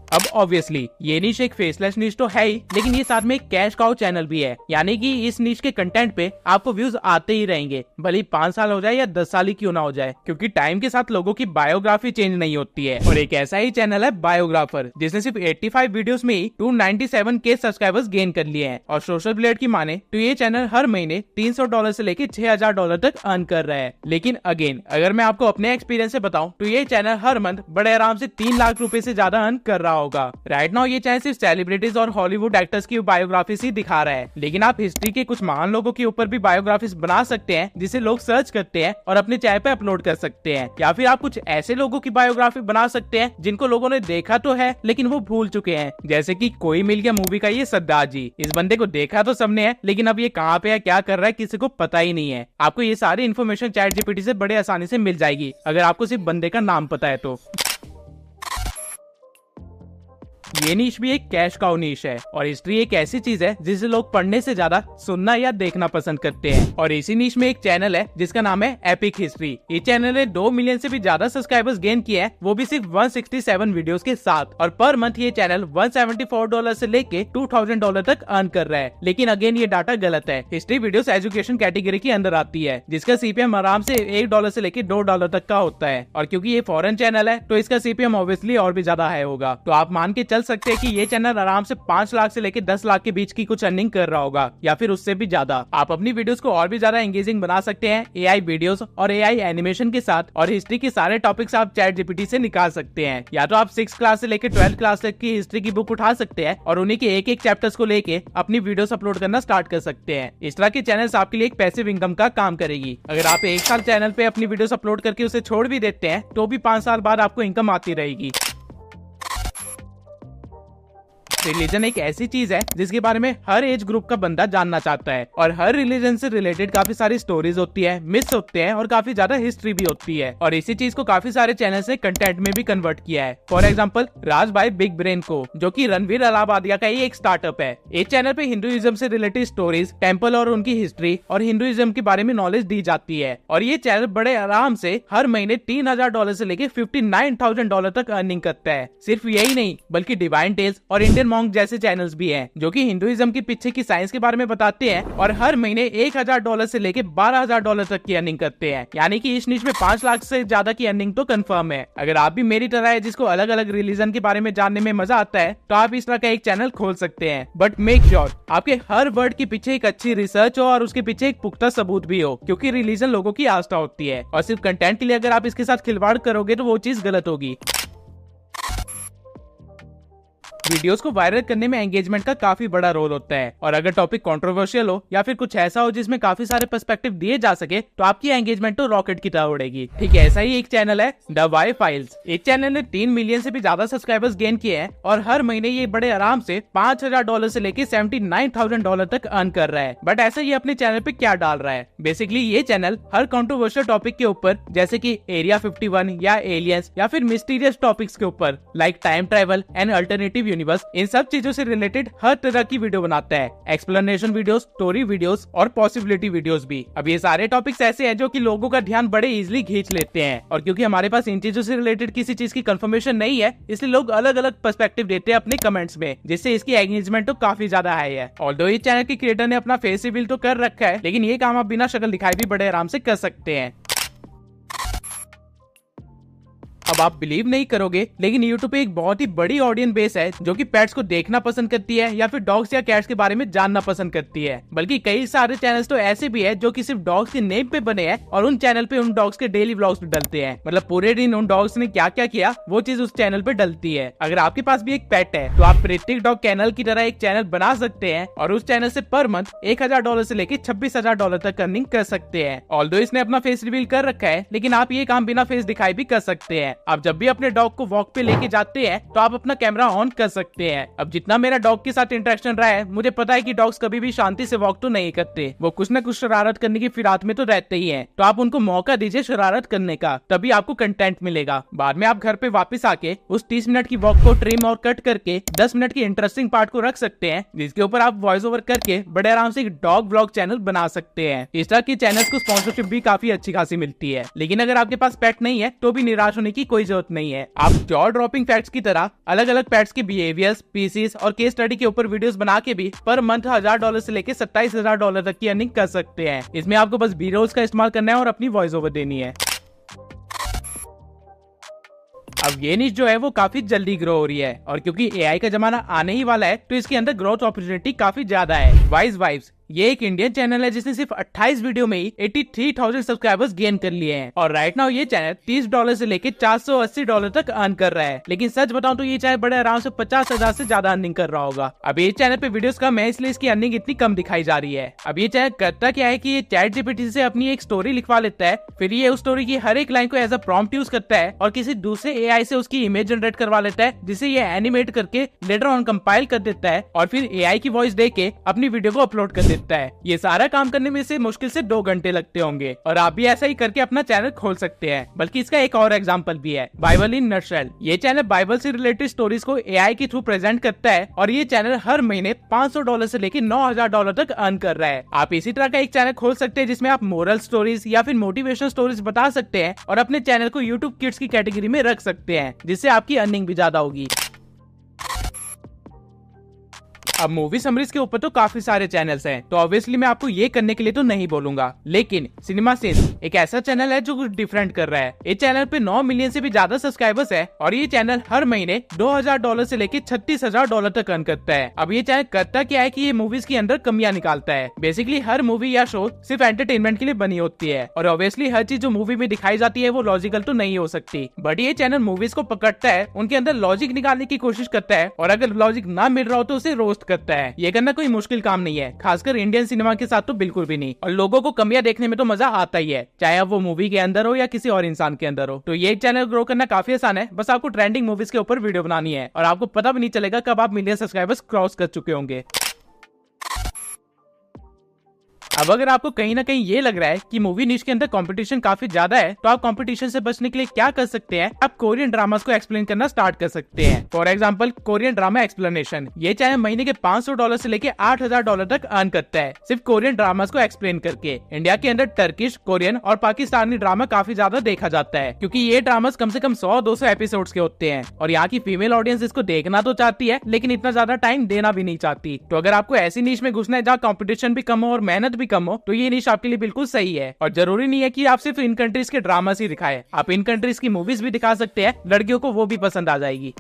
अब ऑब्वियसली ये नीश एक फेसलेस नीश तो है ही, लेकिन ये साथ में एक कैश काउ चैनल भी है, यानी कि इस नीश के कंटेंट पे आपको व्यूज आते ही रहेंगे, भले 5 साल हो जाए या 10 साल ही क्यों ना हो जाए, क्योंकि टाइम के साथ लोगों की बायोग्राफी चेंज नहीं होती है। और एक ऐसा ही चैनल है बायोग्राफर, जिसने सिर्फ 85 वीडियोस में ही 297K सब्सक्राइबर्स गेन कर लिए हैं और सोशल ब्लेड की माने तो ये चैनल हर महीने $300 से लेके $6,000 तक अर्न कर रहा है। लेकिन अगेन अगर मैं आपको अपने एक्सपीरियंस से बताऊं तो ये चैनल हर मंथ बड़े आराम से 3 लाख रुपए से ज्यादा अर्न कर रहा होगा। राइट नाउ ये चैनल सिर्फ सेलिब्रिटीज और हॉलीवुड एक्टर्स की बायोग्राफीज ही दिखा रहा है, लेकिन आप हिस्ट्री के कुछ महान लोगों के ऊपर भी बायोग्राफीज बना सकते हैं जिसे लोग सर्च करते हैं और अपने चैनल पे अपलोड कर सकते हैं, या फिर आप कुछ ऐसे लोगों की बायोग्राफी बना सकते हैं जिनको लोगों ने देखा तो है लेकिन वो भूल चुके हैं, जैसे कि कोई मिल गया मूवी का ये सरदार जी। इस बंदे को देखा तो सबने है, लेकिन अब ये कहाँ पे है, क्या कर रहा है, किसी को पता ही नहीं है। आपको ये सारी इन्फॉर्मेशन ChatGPT से बड़े आसानी से मिल जाएगी अगर आपको सिर्फ बंदे का नाम पता है तो। ये नीश भी एक कैश काउ नीश है और हिस्ट्री एक ऐसी चीज है जिसे लोग पढ़ने से ज्यादा सुनना या देखना पसंद करते हैं। और इसी नीश में एक चैनल है जिसका नाम है एपिक हिस्ट्री। ये चैनल ने 2 मिलियन से भी ज्यादा सब्सक्राइबर्स गेन किए हैं, वो भी सिर्फ 167 वीडियोस के साथ, और पर मंथ ये चैनल $174 से लेके $2,000 तक अर्न कर रहा है। लेकिन अगेन ये डाटा गलत है। हिस्ट्री वीडियोस एजुकेशन कैटेगरी के अंदर आती है जिसका CPM आराम से $1 से लेके $2 तक का होता है, और क्योंकि ये फॉरेन चैनल है तो इसका CPM ऑब्वियसली और भी ज्यादा हाई होगा। तो आप मान के चल सकते हैं कि ये चैनल आराम से 5 लाख से लेकर 10 लाख के बीच की कुछ अर्निंग कर रहा होगा या फिर उससे भी ज्यादा। आप अपनी वीडियोस को और भी ज्यादा एंगेजिंग बना सकते हैं एआई वीडियोस और एआई एनिमेशन के साथ, और हिस्ट्री के सारे टॉपिक्स आप ChatGPT से निकाल सकते हैं। या तो आप 6th क्लास से लेकर 12th क्लास तक की हिस्ट्री की बुक उठा सकते हैं और उन्हीं के एक एक चैप्टर्स को लेके अपनी वीडियोस अपलोड करना स्टार्ट कर सकते हैं। इस तरह के चैनल्स आपके लिए एक पैसिव इनकम का काम करेगी। अगर आप 1 साल चैनल पे अपनी वीडियोस अपलोड करके उसे छोड़ भी देते हैं तो भी 5 साल बाद आपको इनकम आती रहेगी। रिलीजन एक ऐसी चीज है जिसके बारे में हर एज ग्रुप का बंदा जानना चाहता है, और हर रिलीजन से रिलेटेड काफी सारी स्टोरीज होती है, मिथ्स होते हैं और काफी ज्यादा हिस्ट्री भी होती है। और इसी चीज को काफी सारे चैनल्स ने कंटेंट में भी कन्वर्ट किया है। फॉर एग्जांपल राज भाई बिग ब्रेन को, जो कि रणवीर अलाहाबादिया का ही एक स्टार्टअप है। इस चैनल पे हिंदुइज्म से रिलेटेड स्टोरीज, टेम्पल और उनकी हिस्ट्री और हिंदुइज्म के बारे में नॉलेज दी जाती है। और ये चैनल बड़े आराम से हर महीने $3000 से लेके $59,000 तक अर्निंग करता है। सिर्फ यही नहीं बल्कि डिवाइन टेल्स और इंडियन मॉन्क जैसे चैनल्स भी हैं जो कि हिंदुइज्म के पीछे की साइंस के बारे में बताते हैं और हर महीने $1000 से लेके $12,000 तक की अर्निंग करते हैं। यानी कि इस निश में 5 लाख से ज्यादा की अर्निंग तो कंफर्म है। अगर आप भी मेरी तरह है जिसको अलग अलग रिलीजन के बारे में जानने में मजा आता है तो आप इस तरह का एक चैनल खोल सकते हैं, बट मेक श्योर आपके हर वर्ड के पीछे एक अच्छी रिसर्च हो और उसके पीछे एक पुख्ता सबूत भी हो, क्योंकि रिलीजन लोगों की आस्था होती है और सिर्फ कंटेंट के लिए अगर आप इसके साथ खिलवाड़ करोगे तो वो चीज गलत होगी। वीडियोस को वायरल करने में एंगेजमेंट का काफी बड़ा रोल होता है, और अगर टॉपिक कंट्रोवर्शियल हो या फिर कुछ ऐसा हो जिसमें काफी सारे पर्सपेक्टिव दिए जा सके तो आपकी एंगेजमेंट तो रॉकेट की तरह उड़ेगी। ठीक है, ऐसा ही एक चैनल है द वाई फाइल्स। इस चैनल ने 3 मिलियन से भी ज्यादा सब्सक्राइबर्स गेन किए हैं और हर महीने ये बड़े आराम से $5000 से लेके $79,000 तक अर्न कर रहा है। बट ऐसा ये अपने चैनल पे क्या डाल रहा है? बेसिकली ये चैनल हर कंट्रोवर्शियल टॉपिक के ऊपर, जैसे कि एरिया 51 या एलियंस या फिर मिस्टीरियस टॉपिक्स के ऊपर like time travel and alternative universe, इन सब चीजों से रिलेटेड हर तरह की वीडियो बनाता है। एक्सप्लेनेशन वीडियोस, स्टोरी वीडियोस और पॉसिबिलिटी वीडियोस भी। अब ये सारे टॉपिक्स ऐसे हैं जो कि लोगों का ध्यान बड़े इजीली खींच लेते हैं, और क्योंकि हमारे पास इन चीजों से रिलेटेड किसी चीज की कंफर्मेशन नहीं है इसलिए लोग अलग अलग पर्सपेक्टिव देते हैं अपने कमेंट्स में, जिससे इसकी एंगेजमेंट तो काफी ज्यादा हाई है। ऑल्दो इस चैनल के क्रिएटर ने अपना फेस रिवील तो कर रखा है, लेकिन ये काम आप बिना शक्ल दिखाए भी बड़े आराम से कर सकते हैं। अब आप बिलीव नहीं करोगे लेकिन YouTube पे एक बहुत ही बड़ी ऑडियंस बेस है जो कि पेट्स को देखना पसंद करती है या फिर डॉग्स या कैट्स के बारे में जानना पसंद करती है। बल्कि कई सारे चैनल्स तो ऐसे भी है जो कि सिर्फ डॉग्स के नेम पे बने हैं और उन चैनल पे उन डॉग्स के डेली व्लॉग्स डलते हैं। मतलब पूरे दिन उन डॉग्स ने क्या क्या किया वो चीज उस चैनल पे डलती है। अगर आपके पास भी एक पेट है तो आप प्रीतिक डॉग चैनल की तरह एक चैनल बना सकते हैं और उस चैनल से पर मंथ $1000 से लेके $26,000 तक अर्निंग कर सकते हैं। ऑल्दो इसने अपना फेस रिवील कर रखा है, लेकिन आप ये काम बिना फेस दिखाई भी कर सकते हैं। आप जब भी अपने डॉग को वॉक पे लेके जाते हैं तो आप अपना कैमरा ऑन कर सकते हैं। अब जितना मेरा डॉग के साथ इंटरेक्शन रहा है, मुझे पता है कि डॉग्स कभी भी शांति से वॉक तो नहीं करते, वो कुछ न कुछ शरारत करने की फिरात में तो रहते ही हैं। तो आप उनको मौका दीजिए शरारत करने का, तभी आपको कंटेंट मिलेगा। बाद में आप घर पे वापस आके उस 30 मिनट की वॉक को ट्रिम और कट करके 10 मिनट की इंटरेस्टिंग पार्ट को रख सकते हैं, जिसके ऊपर आप वॉइस ओवर करके बड़े आराम से एक डॉग व्लॉग चैनल बना सकते हैं। इस तरह के चैनल्स को स्पॉन्सरशिप भी काफी अच्छी खासी मिलती है। लेकिन अगर आपके पास पेट नहीं है तो भी निराश होने की कोई जरूरत नहीं है। आप जॉ ड्रॉपिंग फैक्ट्स की तरह अलग अलग पेट्स के बिहेवियर्स, स्पीसीज और केस स्टडी के ऊपर वीडियोस बना के भी पर मंथ $1000 से लेके $27,000 तक की अर्निंग कर सकते हैं। इसमें आपको बस बी-रोल्स का इस्तेमाल करना है और अपनी वॉइस ओवर देनी है। अब ये निश जो है वो काफी जल्दी ग्रो हो रही है, और क्योंकि एआई का जमाना आने ही वाला है तो इसके अंदर ग्रोथ अपॉर्चुनिटी काफी ज्यादा है। वाइज वाइब्स ये एक इंडियन चैनल है जिसने सिर्फ 28 वीडियो में ही 83,000 सब्सक्राइबर्स गेन कर लिए हैं, और राइट नाउ ये चैनल $30 से लेके $480 तक अर्न कर रहा है। लेकिन सच बताऊं तो ये चैनल बड़े आराम से 50,000 से ज्यादा अर्निंग कर रहा होगा। अब ये चैनल पे वीडियोस कम है इसलिए इसकी अर्निंग इतनी कम दिखाई जा रही है। अब ये चैनल करता क्या है कि ये ChatGPT से अपनी एक स्टोरी लिखवा लेता है, फिर ये उस स्टोरी की हर एक लाइन को एज अ प्रॉम्प्ट यूज करता है और किसी दूसरे एआई से उसकी इमेज जनरेट करवा लेता है, जिसे ये एनिमेट करके लेटर ऑन कंपाइल कर देता है और फिर एआई की वॉइस दे के अपनी वीडियो को अपलोड कर देता है। ये सारा काम करने में से मुश्किल से 2 घंटे लगते होंगे, और आप भी ऐसा ही करके अपना चैनल खोल सकते हैं। बल्कि इसका एक और एग्जांपल भी है, बाइबल इन नटशेल। ये चैनल बाइबल से रिलेटेड स्टोरीज को एआई के थ्रू प्रेजेंट करता है, और ये चैनल हर महीने $500 से लेके $9,000 तक अर्न कर रहा है। आप इसी तरह का एक चैनल खोल सकते हैं जिसमें आप मोरल स्टोरीज या फिर मोटिवेशनल स्टोरीज बता सकते हैं और अपने चैनल को यूट्यूब किड्स की कैटेगरी में रख सकते हैं, जिससे आपकी अर्निंग भी ज्यादा होगी। अब मूवी समरीज के ऊपर तो काफी सारे चैनल्स हैं, तो ऑब्वियसली मैं आपको ये करने के लिए तो नहीं बोलूंगा, लेकिन सिनेमा सिंस एक ऐसा चैनल है जो कुछ डिफरेंट कर रहा है। इस चैनल पे 9 मिलियन से भी ज्यादा सब्सक्राइबर्स है और ये चैनल हर महीने $2000 से लेके $36,000 तक अर्न करता है। अब ये चैनल करता क्या है कि ये मूवीज के अंदर कमियां निकालता है। बेसिकली हर मूवी या शो सिर्फ एंटरटेनमेंट के लिए बनी होती है और ऑब्वियसली हर चीज जो मूवी में दिखाई जाती है वो लॉजिकल तो नहीं हो सकती, बट ये चैनल मूवीज को पकड़ता है, उनके अंदर लॉजिक निकालने की कोशिश करता है और अगर लॉजिक ना मिल रहा हो तो उसे रोस्ट करता है। ये करना कोई मुश्किल काम नहीं है, खासकर इंडियन सिनेमा के साथ तो बिल्कुल भी नहीं। और लोगों को कमियां देखने में तो मजा आता ही है, चाहे अब वो मूवी के अंदर हो या किसी और इंसान के अंदर हो। तो ये चैनल ग्रो करना काफी आसान है, बस आपको ट्रेंडिंग मूवीज के ऊपर वीडियो बनानी है और आपको पता भी नहीं चलेगा कब आप मिलियन सब्सक्राइबर्स क्रॉस कर चुके होंगे। अब अगर आपको कहीं ना कहीं ये लग रहा है कि मूवी निश के अंदर कंपटीशन काफी ज्यादा है, तो आप कंपटीशन से बचने के लिए क्या कर सकते हैं, आप कोरियन ड्रामास को एक्सप्लेन करना स्टार्ट कर सकते हैं। For example Korean drama explanation, ये चैनल महीने के $500 से लेके $8,000 तक अर्न करता है सिर्फ कोरियन ड्रामास को एक्सप्लेन करके। इंडिया के अंदर टर्किश, कोरियन और पाकिस्तानी ड्रामा काफी ज्यादा देखा जाता है, क्योंकि ये ड्रामास कम से कम 100-200 एपिसोड्स के होते हैं और यहाँ की फीमेल ऑडियंस इसको देखना तो चाहती है लेकिन इतना ज्यादा टाइम देना भी नहीं चाहती। तो अगर आपको ऐसी नीश में घुसना है जहाँ कॉम्पिटिशन भी कम हो और मेहनत भी कम हो, तो ये नीश आपके लिए बिल्कुल सही है। और जरूरी नहीं है कि आप सिर्फ इन कंट्रीज के ड्रामास ही दिखाएं, आप इन कंट्रीज की मूवीज भी दिखा सकते हैं, लड़कियों को वो भी पसंद आ जाएगी।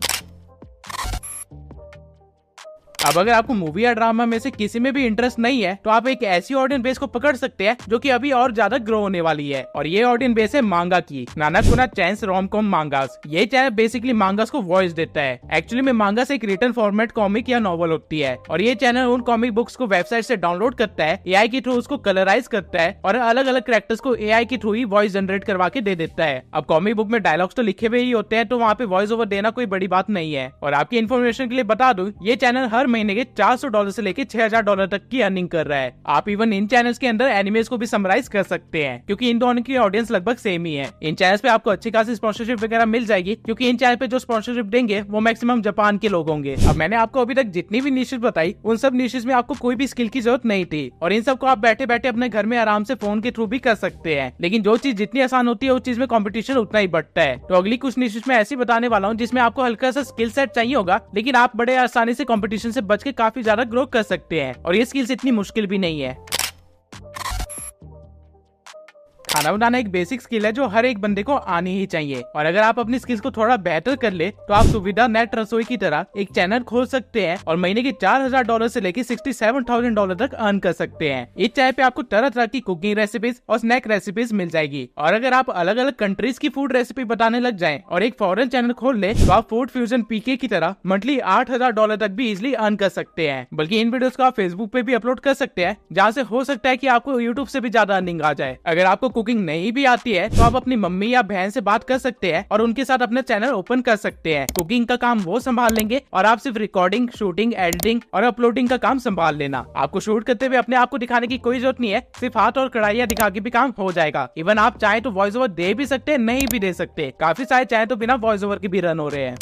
अब अगर आपको मूवी या ड्रामा में से किसी में भी इंटरेस्ट नहीं है, तो आप एक ऐसी ऑडियंस बेस को पकड़ सकते हैं जो कि अभी और ज्यादा ग्रो होने वाली है और ये ऑडियंस बेस है मांगा की, नानाकुना चैंस रोम-कॉम मांगास। ये चैनल बेसिकली मांगास को वॉइस देता है। एक्चुअली में मांगास एक रिटन फॉर्मेट कॉमिक या नॉवल होती है और ये चैनल उन कॉमिक बुक्स को वेबसाइट से डाउनलोड करता है, एआई के थ्रू उसको कलराइज करता है और अलग अलग कैरेक्टर्स को एआई के थ्रू ही वॉइस जनरेट करवा के दे देता है। अब कॉमिक बुक में डायलॉग्स तो लिखे हुए ही होते हैं, तो वहाँ पे वॉइस ओवर देना कोई बड़ी बात नहीं है। और आपकी इन्फॉर्मेशन के लिए बता दूं, ये चैनल हर महीने के $400 से लेके $6,000 तक की अर्निंग कर रहा है। आप इवन इन चैनल्स के अंदर एनिमेस को भी समराइज कर सकते हैं, क्योंकि इन दोनों की ऑडियंस लगभग सेम ही है। इन चैनल्स पे आपको अच्छी खासी स्पॉन्सरशिप वगैरह मिल जाएगी, क्योंकि इन चैनल पे जो स्पॉन्सरशिप देंगे वो मैक्सिमम जापान के लोग होंगे। अब मैंने आपको अभी तक जितनी भी निशेस बताई, उन सब निशेस में आपको कोई भी स्किल की जरूरत नहीं थी और इन सब को आप बैठे बैठे अपने घर में आराम से फोन के थ्रू भी कर सकते हैं। लेकिन जो चीज जितनी आसान होती है उस चीज में कॉम्पिटिशन उतना ही बढ़ता है। तो अगली कुछ निशेस में ऐसी बताने वाला हूँ जिसमें आपको हल्का सा स्किल सेट चाहिए होगा, लेकिन आप बड़े आसानी से कॉम्पिटिशन से बच के काफी ज्यादा ग्रो कर सकते हैं और ये स्किल्स इतनी मुश्किल भी नहीं है। खाना बनाना एक बेसिक स्किल है जो हर एक बंदे को आनी ही चाहिए और अगर आप अपनी स्किल्स को थोड़ा बेहतर कर ले तो आप सुविधा नेट रसोई की तरह एक चैनल खोल सकते हैं और महीने के $4,000 से लेके $67,000 तक अर्न कर सकते हैं। इस चैनल पे आपको तरह तरह की कुकिंग रेसिपीज और स्नैक रेसिपीज मिल जाएगी और अगर आप अलग अलग कंट्रीज की फूड रेसिपी बताने लग जाएं और एक फॉरेन चैनल खोल ले तो आप फूड फ्यूजन पीके की तरह मंथली $8,000 तक भी इजिली अर्न कर सकते हैं। बल्कि इन वीडियोस को आप फेसबुक पे भी अपलोड कर सकते हैं, जहाँ से हो सकता है कि आपको यूट्यूब से भी ज्यादा अर्निंग आ जाए। अगर आपको कुकिंग नहीं भी आती है तो आप अपनी मम्मी या बहन से बात कर सकते हैं और उनके साथ अपना चैनल ओपन कर सकते हैं। कुकिंग का काम वो संभाल लेंगे और आप सिर्फ रिकॉर्डिंग, शूटिंग, एडिटिंग और अपलोडिंग का काम संभाल लेना। आपको शूट करते हुए अपने आप को दिखाने की कोई जरूरत नहीं है, सिर्फ हाथ और कढ़ाइयाँ दिखा के भी काम हो जाएगा। इवन आप चाहे तो वॉइस ओवर दे भी सकते हैं, नहीं भी दे सकते। काफी सारे चाहे तो बिना वॉइस ओवर के भी रन हो रहे हैं।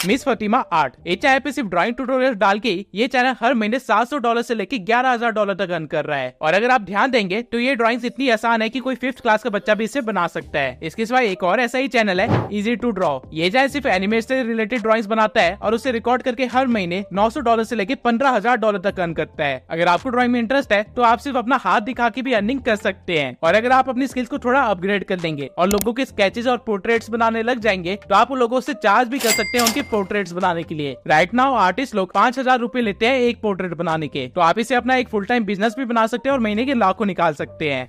मिस फतिमा आर्ट, ये चैनल पे सिर्फ ड्राइंग ट्यूटोरियल डाल के ये चैनल हर महीने $700 से लेके $11,000 तक अर्न कर रहा है और अगर आप ध्यान देंगे तो ये ड्राइंग्स इतनी आसान है कि कोई 5th क्लास का बच्चा भी इसे बना सकता है। इसके सिवा एक और ऐसा ही चैनल है इजी टू ड्रॉ। ये चैनल सिर्फ एनिमे से रिलेटेड ड्राइंग्स बनाता है और उसे रिकॉर्ड करके हर महीने $900 से लेके $15,000 तक अर्न करता है। अगर आपको ड्राइंग में इंटरेस्ट है तो आप सिर्फ अपना हाथ दिखा के भी अर्निंग कर सकते हैं और अगर आप अपनी स्किल्स को थोड़ा अपग्रेड कर देंगे और लोगों के स्केचेस और पोर्ट्रेट्स बनाने लग जाएंगे तो आप लोगों से चार्ज भी कर सकते हैं उनके पोर्ट्रेट्स बनाने के लिए। राइट नाउ आर्टिस्ट लोग ₹5,000 लेते हैं एक पोर्ट्रेट बनाने के, तो आप इसे अपना एक फुल टाइम बिजनेस भी बना सकते हैं और महीने के लाखों निकाल सकते हैं।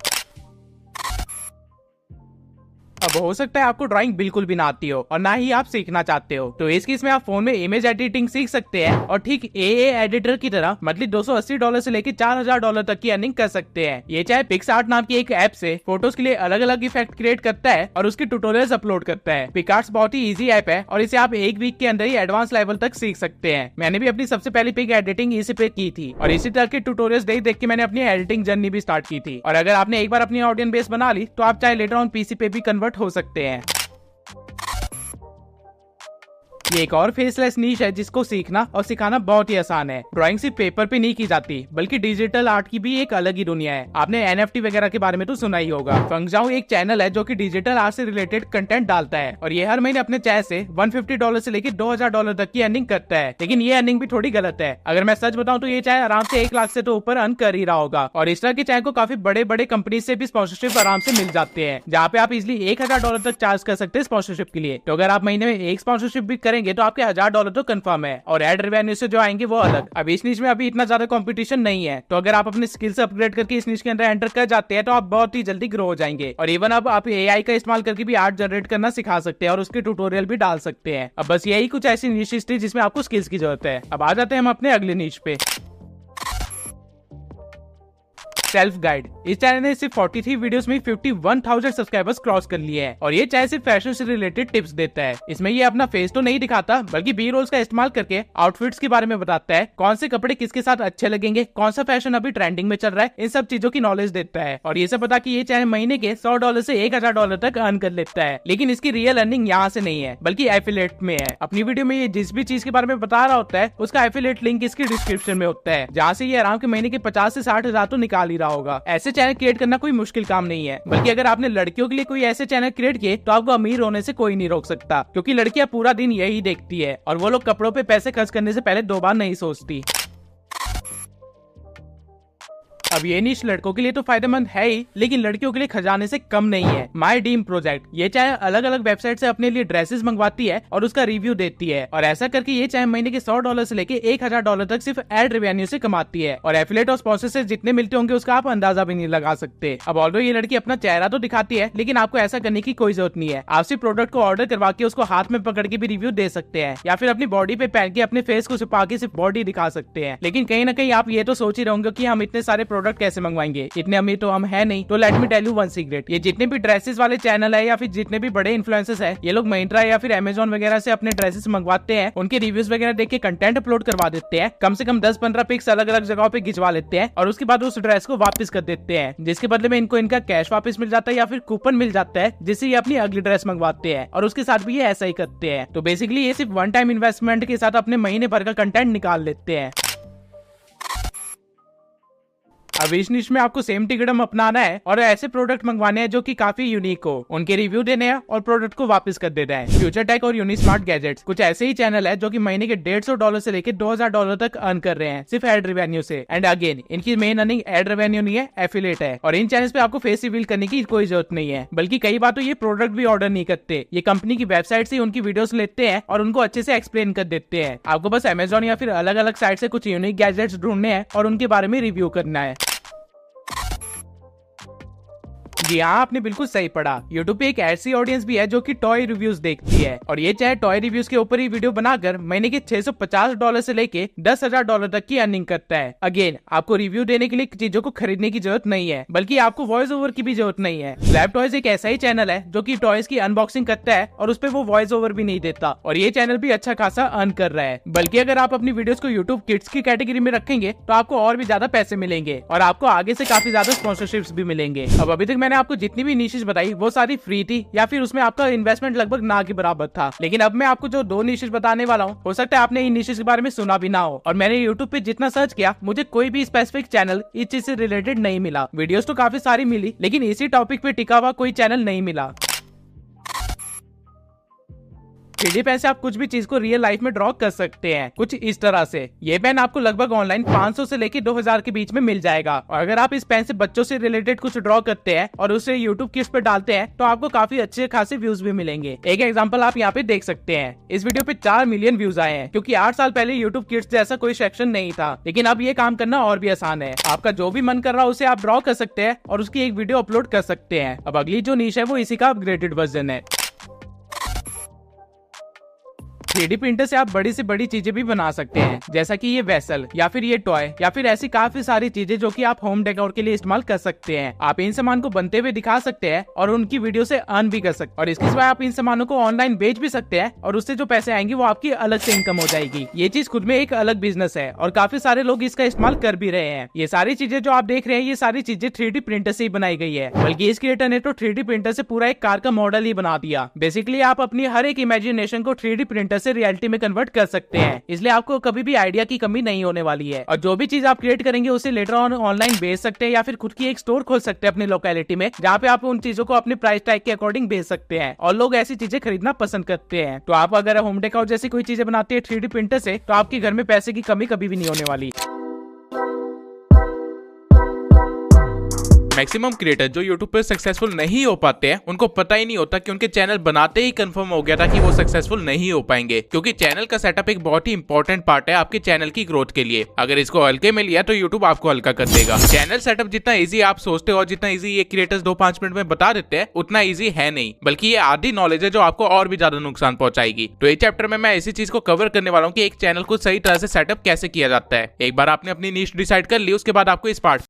अब हो सकता है आपको ड्राइंग बिल्कुल भी ना आती हो और ना ही आप सीखना चाहते हो, तो इस केस में आप फोन में इमेज एडिटिंग सीख सकते हैं और ठीक एए एडिटर की तरह मंथली $280 से लेके $4,000 तक की अर्निंग कर सकते हैं। ये चाहे पिक्सआर्ट नाम की एक ऐप से फोटोज के लिए अलग अलग इफेक्ट क्रिएट करता है और उसके ट्यूटोरियल्स अपलोड करता है। पिक्सआर्ट बहुत ही इजी ऐप है और इसे आप एक वीक के अंदर ही एडवांस लेवल तक सीख सकते हैं। मैंने भी अपनी सबसे पहली पिक एडिटिंग इसी पे की थी और इसी तरह के ट्यूटोरियल्स देख के मैंने अपनी एडिटिंग जर्नी भी स्टार्ट की थी। और अगर आपने एक बार अपनी ऑडियंस बेस बना ली तो आप चाहे लेटर ऑन पीसी पे भी कन्वर्ट हो सकते हैं। ये एक और फेसलेस नीश है जिसको सीखना और सिखाना बहुत ही आसान है। ड्राइंग सिर्फ पेपर पे नहीं की जाती बल्कि डिजिटल आर्ट की भी एक अलग ही दुनिया है। आपने NFT वगैरह के बारे में तो सुना ही होगा। फंगजाओ एक चैनल है जो कि डिजिटल आर्ट से रिलेटेड कंटेंट डालता है और ये हर महीने अपने चैनल से $150 से लेकर $2000 तक की अर्निंग करता है। लेकिन ये अर्निंग भी थोड़ी गलत है। अगर मैं सच बताऊं तो ये चैनल आराम से 1 लाख से तो ऊपर अर्न कर ही रहा होगा और इस तरह के चैनल को काफी बड़े बड़े कंपनी से भी स्पॉन्सरशिप आराम से मिल जाते हैं, जहाँ पे आप इजिली $1000 तक चार्ज कर सकते हैं स्पॉन्सरशिप के लिए। तो अगर आप महीने में एक स्पॉन्सरशिप भी करेंगे तो आपके $1000 तो कंफर्म है और एड रेवेन्यू से जो आएंगे वो अलग। अब इस नीश में अभी इतना ज्यादा कंपटीशन नहीं है, तो अगर आप अपने स्किल्स अपग्रेड करके इस नीश के अंदर एंटर कर जाते हैं तो आप बहुत ही जल्दी ग्रो हो जाएंगे। और इवन अब आप AI का इस्तेमाल करके भी आर्ट जनरेट करना सिखा सकते हैं और उसके ट्यूटोरियल भी डाल सकते हैं। अब बस यही कुछ ऐसी नीशेस थी जिसमें आपको स्किल्स की जरूरत है। अब आ जाते हैं हम अपने अगले नीश पे, सेल्फ गाइड। इस चैनल ने सिर्फ 43 वीडियोस में 51,000 सब्सक्राइबर्स क्रॉस कर लिए हैं और ये चैनल सिर्फ फैशन से रिलेटेड टिप्स देता है। इसमें ये अपना फेस तो नहीं दिखाता बल्कि बी रोल्स का इस्तेमाल करके आउटफिट्स के बारे में बताता है, कौन से कपड़े किसके साथ अच्छे लगेंगे, कौन सा फैशन अभी ट्रेंडिंग में चल रहा है, इन सब चीजों की नॉलेज देता है। और ये सब बता कि ये चैनल महीने के $100 से $1000 तक अर्न कर लेता है। लेकिन इसकी रियल अर्निंग यहाँ से नहीं है बल्कि एफिलिएट में है। अपनी वीडियो में ये जिस भी चीज के बारे में बता रहा होता है उसका एफिलिएट लिंक इसकी डिस्क्रिप्शन में होता है, जहाँ से ये आराम के महीने के 50 से 60 हजार तो निकाल ही रहा होगा। ऐसे चैनल क्रिएट करना कोई मुश्किल काम नहीं है, बल्कि अगर आपने लड़कियों के लिए कोई ऐसे चैनल क्रिएट किए तो आपको अमीर होने से कोई नहीं रोक सकता, क्योंकि लड़कियां पूरा दिन यही देखती है और वो लोग कपड़ों पे पैसे खर्च करने से पहले 2 बार नहीं सोचती। अब ये नीश लड़कों के लिए तो फायदेमंद है ही, लेकिन लड़कियों के लिए खजाने से कम नहीं है। माई ड्रीम प्रोजेक्ट ये चैनल अलग अलग वेबसाइट से अपने लिए ड्रेसेस मंगवाती है और उसका रिव्यू देती है और ऐसा करके ये चैनल महीने के $100 से लेके $1000 तक सिर्फ एड रेवेन्यू से कमाती है और एफिलिएट और स्पॉन्सर से जितने मिलते होंगे उसका आप अंदाजा भी नहीं लगा सकते। अब ऑल्दो ये लड़की अपना चेहरा तो दिखाती है, लेकिन आपको ऐसा करने की कोई जरूरत नहीं है। आप सिर्फ प्रोडक्ट को ऑर्डर करवा के उसको हाथ में पकड़ के भी रिव्यू दे सकते हैं या फिर अपनी बॉडी पे पहन के अपने फेस को छुपा के सिर्फ बॉडी दिखा सकते हैं। लेकिन कहीं ना कहीं आप ये तो सोच ही रहोगे कि हम इतने सारे प्रोडक्ट कैसे मंगवाएंगे, इतने अमीर तो हम है नहीं। तो let me tell you one secret, ये जितने भी ड्रेसेस वाले चैनल है या फिर जितने भी बड़े इन्फ्लुएंसर्स है, ये लोग Myntra या फिर Amazon वगैरह से अपने ड्रेसेस मंगवाते हैं, उनके रिव्यूज वगैरह देख के कंटेंट अपलोड करवा देते हैं, कम से कम 10-15 पिक्स अलग अलग जगहों पे खिंचवा लेते हैं और उसके बाद उस ड्रेस को वापस कर देते हैं, जिसके बदले में इनको इनका कैश वापस मिल जाता है या फिर कूपन मिल जाता है, जिससे ये अपनी अगली ड्रेस मंगवाते हैं और उसके साथ भी ये ऐसा ही करते हैं। तो बेसिकली ये सिर्फ वन टाइम इन्वेस्टमेंट के साथ अपने महीने भर का कंटेंट निकाल लेते हैं। अब इस निश में आपको सेम टिकटम अपनाना है और ऐसे प्रोडक्ट मंगवाने हैं जो कि काफी यूनिक हो, उनके रिव्यू देने हैं और प्रोडक्ट को वापस कर देना है। फ्यूचर टेक और यूनिस्मार्ट गैजेट्स कुछ ऐसे ही चैनल है जो कि महीने के $150 से लेकर $2000 तक अर्न कर रहे हैं सिर्फ एड रेवेन्यू से। एंड अगेन इनकी मेन अर्निंग एड रेवेन्यू नहीं है, एफिलिएट है। और इन चैनल्स पे आपको फेस रिवील करने की कोई जरूरत नहीं है, बल्कि कई बार तो ये प्रोडक्ट भी ऑर्डर नहीं करते, ये कंपनी की वेबसाइट से उनकी वीडियोस लेते हैं और उनको अच्छे से एक्सप्लेन कर देते हैं। आपको बस Amazon या फिर अलग अलग साइट से कुछ यूनिक गैजेट्स ढूंढने हैं और उनके बारे में रिव्यू करना है। जी हाँ, आपने बिल्कुल सही पढ़ा। YouTube पे एक ऐसी ऑडियंस भी है जो कि टॉय रिव्यूज देखती है और ये चाहे टॉय रिव्यूज के ऊपर ही वीडियो बनाकर महीने के $650 से लेके $10,000 तक की अर्निंग करता है। अगेन आपको रिव्यू देने के लिए चीजों को खरीदने की जरूरत नहीं है, बल्कि आपको वॉइस ओवर की भी जरूरत नहीं है। लैब टॉयज एक ऐसा ही चैनल है जो कि टॉयज की अनबॉक्सिंग करता है और उस पर वो वॉइस ओवर भी नहीं देता और ये चैनल भी अच्छा खासा अर्न कर रहा है। बल्कि अगर आप अपनी वीडियोस को YouTube किड्स की कैटेगरी में रखेंगे तो आपको और भी ज्यादा पैसे मिलेंगे और आपको आगे से काफी ज्यादा स्पॉन्सरशिप्स भी मिलेंगे। अब अभी तक मैंने आपको जितनी भी नीशेस बताई वो सारी फ्री थी या फिर उसमें आपका इन्वेस्टमेंट लगभग ना के बराबर था। लेकिन अब मैं आपको जो 2 नीशेस बताने वाला हूँ, हो सकता है आपने इन नीशेस के बारे में सुना भी ना हो और मैंने YouTube पे जितना सर्च किया मुझे कोई भी स्पेसिफिक चैनल इस चीज से रिलेटेड नहीं मिला। वीडियोस तो काफी सारी मिली लेकिन इसी टॉपिक पे टिका हुआ कोई चैनल नहीं मिला। 3D पेन से आप कुछ भी चीज को रियल लाइफ में ड्रॉ कर सकते हैं, कुछ इस तरह से। ये पेन आपको लगभग ऑनलाइन 500 से लेकर 2000 के बीच में मिल जाएगा और अगर आप इस पेन से बच्चों से रिलेटेड कुछ ड्रॉ करते हैं और उसे YouTube किड्स पे डालते हैं तो आपको काफी अच्छे खासे व्यूज भी मिलेंगे। एक एग्जांपल आप यहाँ पे देख सकते हैं। इस वीडियो पे 4 मिलियन व्यूज आए हैं, क्योंकि 8 साल पहले YouTube किड्स जैसा कोई सेक्शन नहीं था। लेकिन अब ये काम करना और भी आसान है। आपका जो भी मन कर रहा है उसे आप ड्रॉ कर सकते हैं और उसकी एक वीडियो अपलोड कर सकते हैं। अब अगली जो नीश है वो इसी का अपग्रेडेड वर्जन है। 3D प्रिंटर से आप बड़ी से बड़ी चीजें भी बना सकते हैं, जैसा कि ये वेसल या फिर ये टॉय या फिर ऐसी काफी सारी चीजें जो कि आप होम डेकोर के लिए इस्तेमाल कर सकते हैं। आप इन सामान को बनते हुए दिखा सकते हैं और उनकी वीडियो से अर्न भी कर सकते हैं और इसके सिवाय आप इन सामानों को ऑनलाइन बेच भी सकते हैं और उससे जो पैसे आएंगे वो आपकी अलग से इनकम हो जाएगी। ये चीज खुद में एक अलग बिजनेस है और काफी सारे लोग इसका इस्तेमाल कर भी रहे हैं। ये सारी चीजें जो आप देख रहे हैं ये सारी चीजें 3D प्रिंटर से ही बनाई गई है, बल्कि इस क्रिएटर ने तो 3D प्रिंटर से पूरा एक कार का मॉडल ही बना दिया। बेसिकली आप अपनी हर एक इमेजिनेशन को 3D प्रिंटर से उसे रियलिटी में कन्वर्ट कर सकते हैं। इसलिए आपको कभी भी आइडिया की कमी नहीं होने वाली है और जो भी चीज आप क्रिएट करेंगे उसे लेटर ऑन ऑनलाइन बेच सकते हैं या फिर खुद की एक स्टोर खोल सकते हैं अपनी लोकेलिटी में, जहाँ पे आप उन चीजों को अपने प्राइस टैग के अकॉर्डिंग बेच सकते हैं और लोग ऐसी चीजें खरीदना पसंद करते हैं। तो आप अगर होम डेकोर जैसी कोई चीजें बनाते हैं 3D प्रिंटर से, तो आपके घर में पैसे की कमी कभी भी नहीं होने वाली। मैक्सिमम क्रिएटर जो यूट्यूब पे सक्सेसफुल नहीं हो पाते हैं, उनको पता ही नहीं होता कि उनके चैनल बनाते ही कंफर्म हो गया था कि वो सक्सेसफुल नहीं हो पाएंगे, क्योंकि चैनल का सेटअप एक बहुत ही इंपॉर्टेंट पार्ट है आपके चैनल की ग्रोथ के लिए। अगर इसको हल्के में लिया तो यूट्यूब आपको हल्का कर देगा। चैनल सेटअप जितना इजी आप सोचते हो और जितना इजी ये क्रिएटर्स 2-5 मिनट में बता देते हैं, उतना इजी है नहीं, बल्कि ये आधी नॉलेज है जो आपको और भी ज्यादा नुकसान पहुंचाएगी। तो इस चैप्टर में मैं इसी चीज को कवर करने वाला हूँ कि एक चैनल को सही तरह से सेटअप कैसे किया जाता है। एक बार आपने अपनी नीश डिसाइड कर ली, उसके बाद आपको इस पार्ट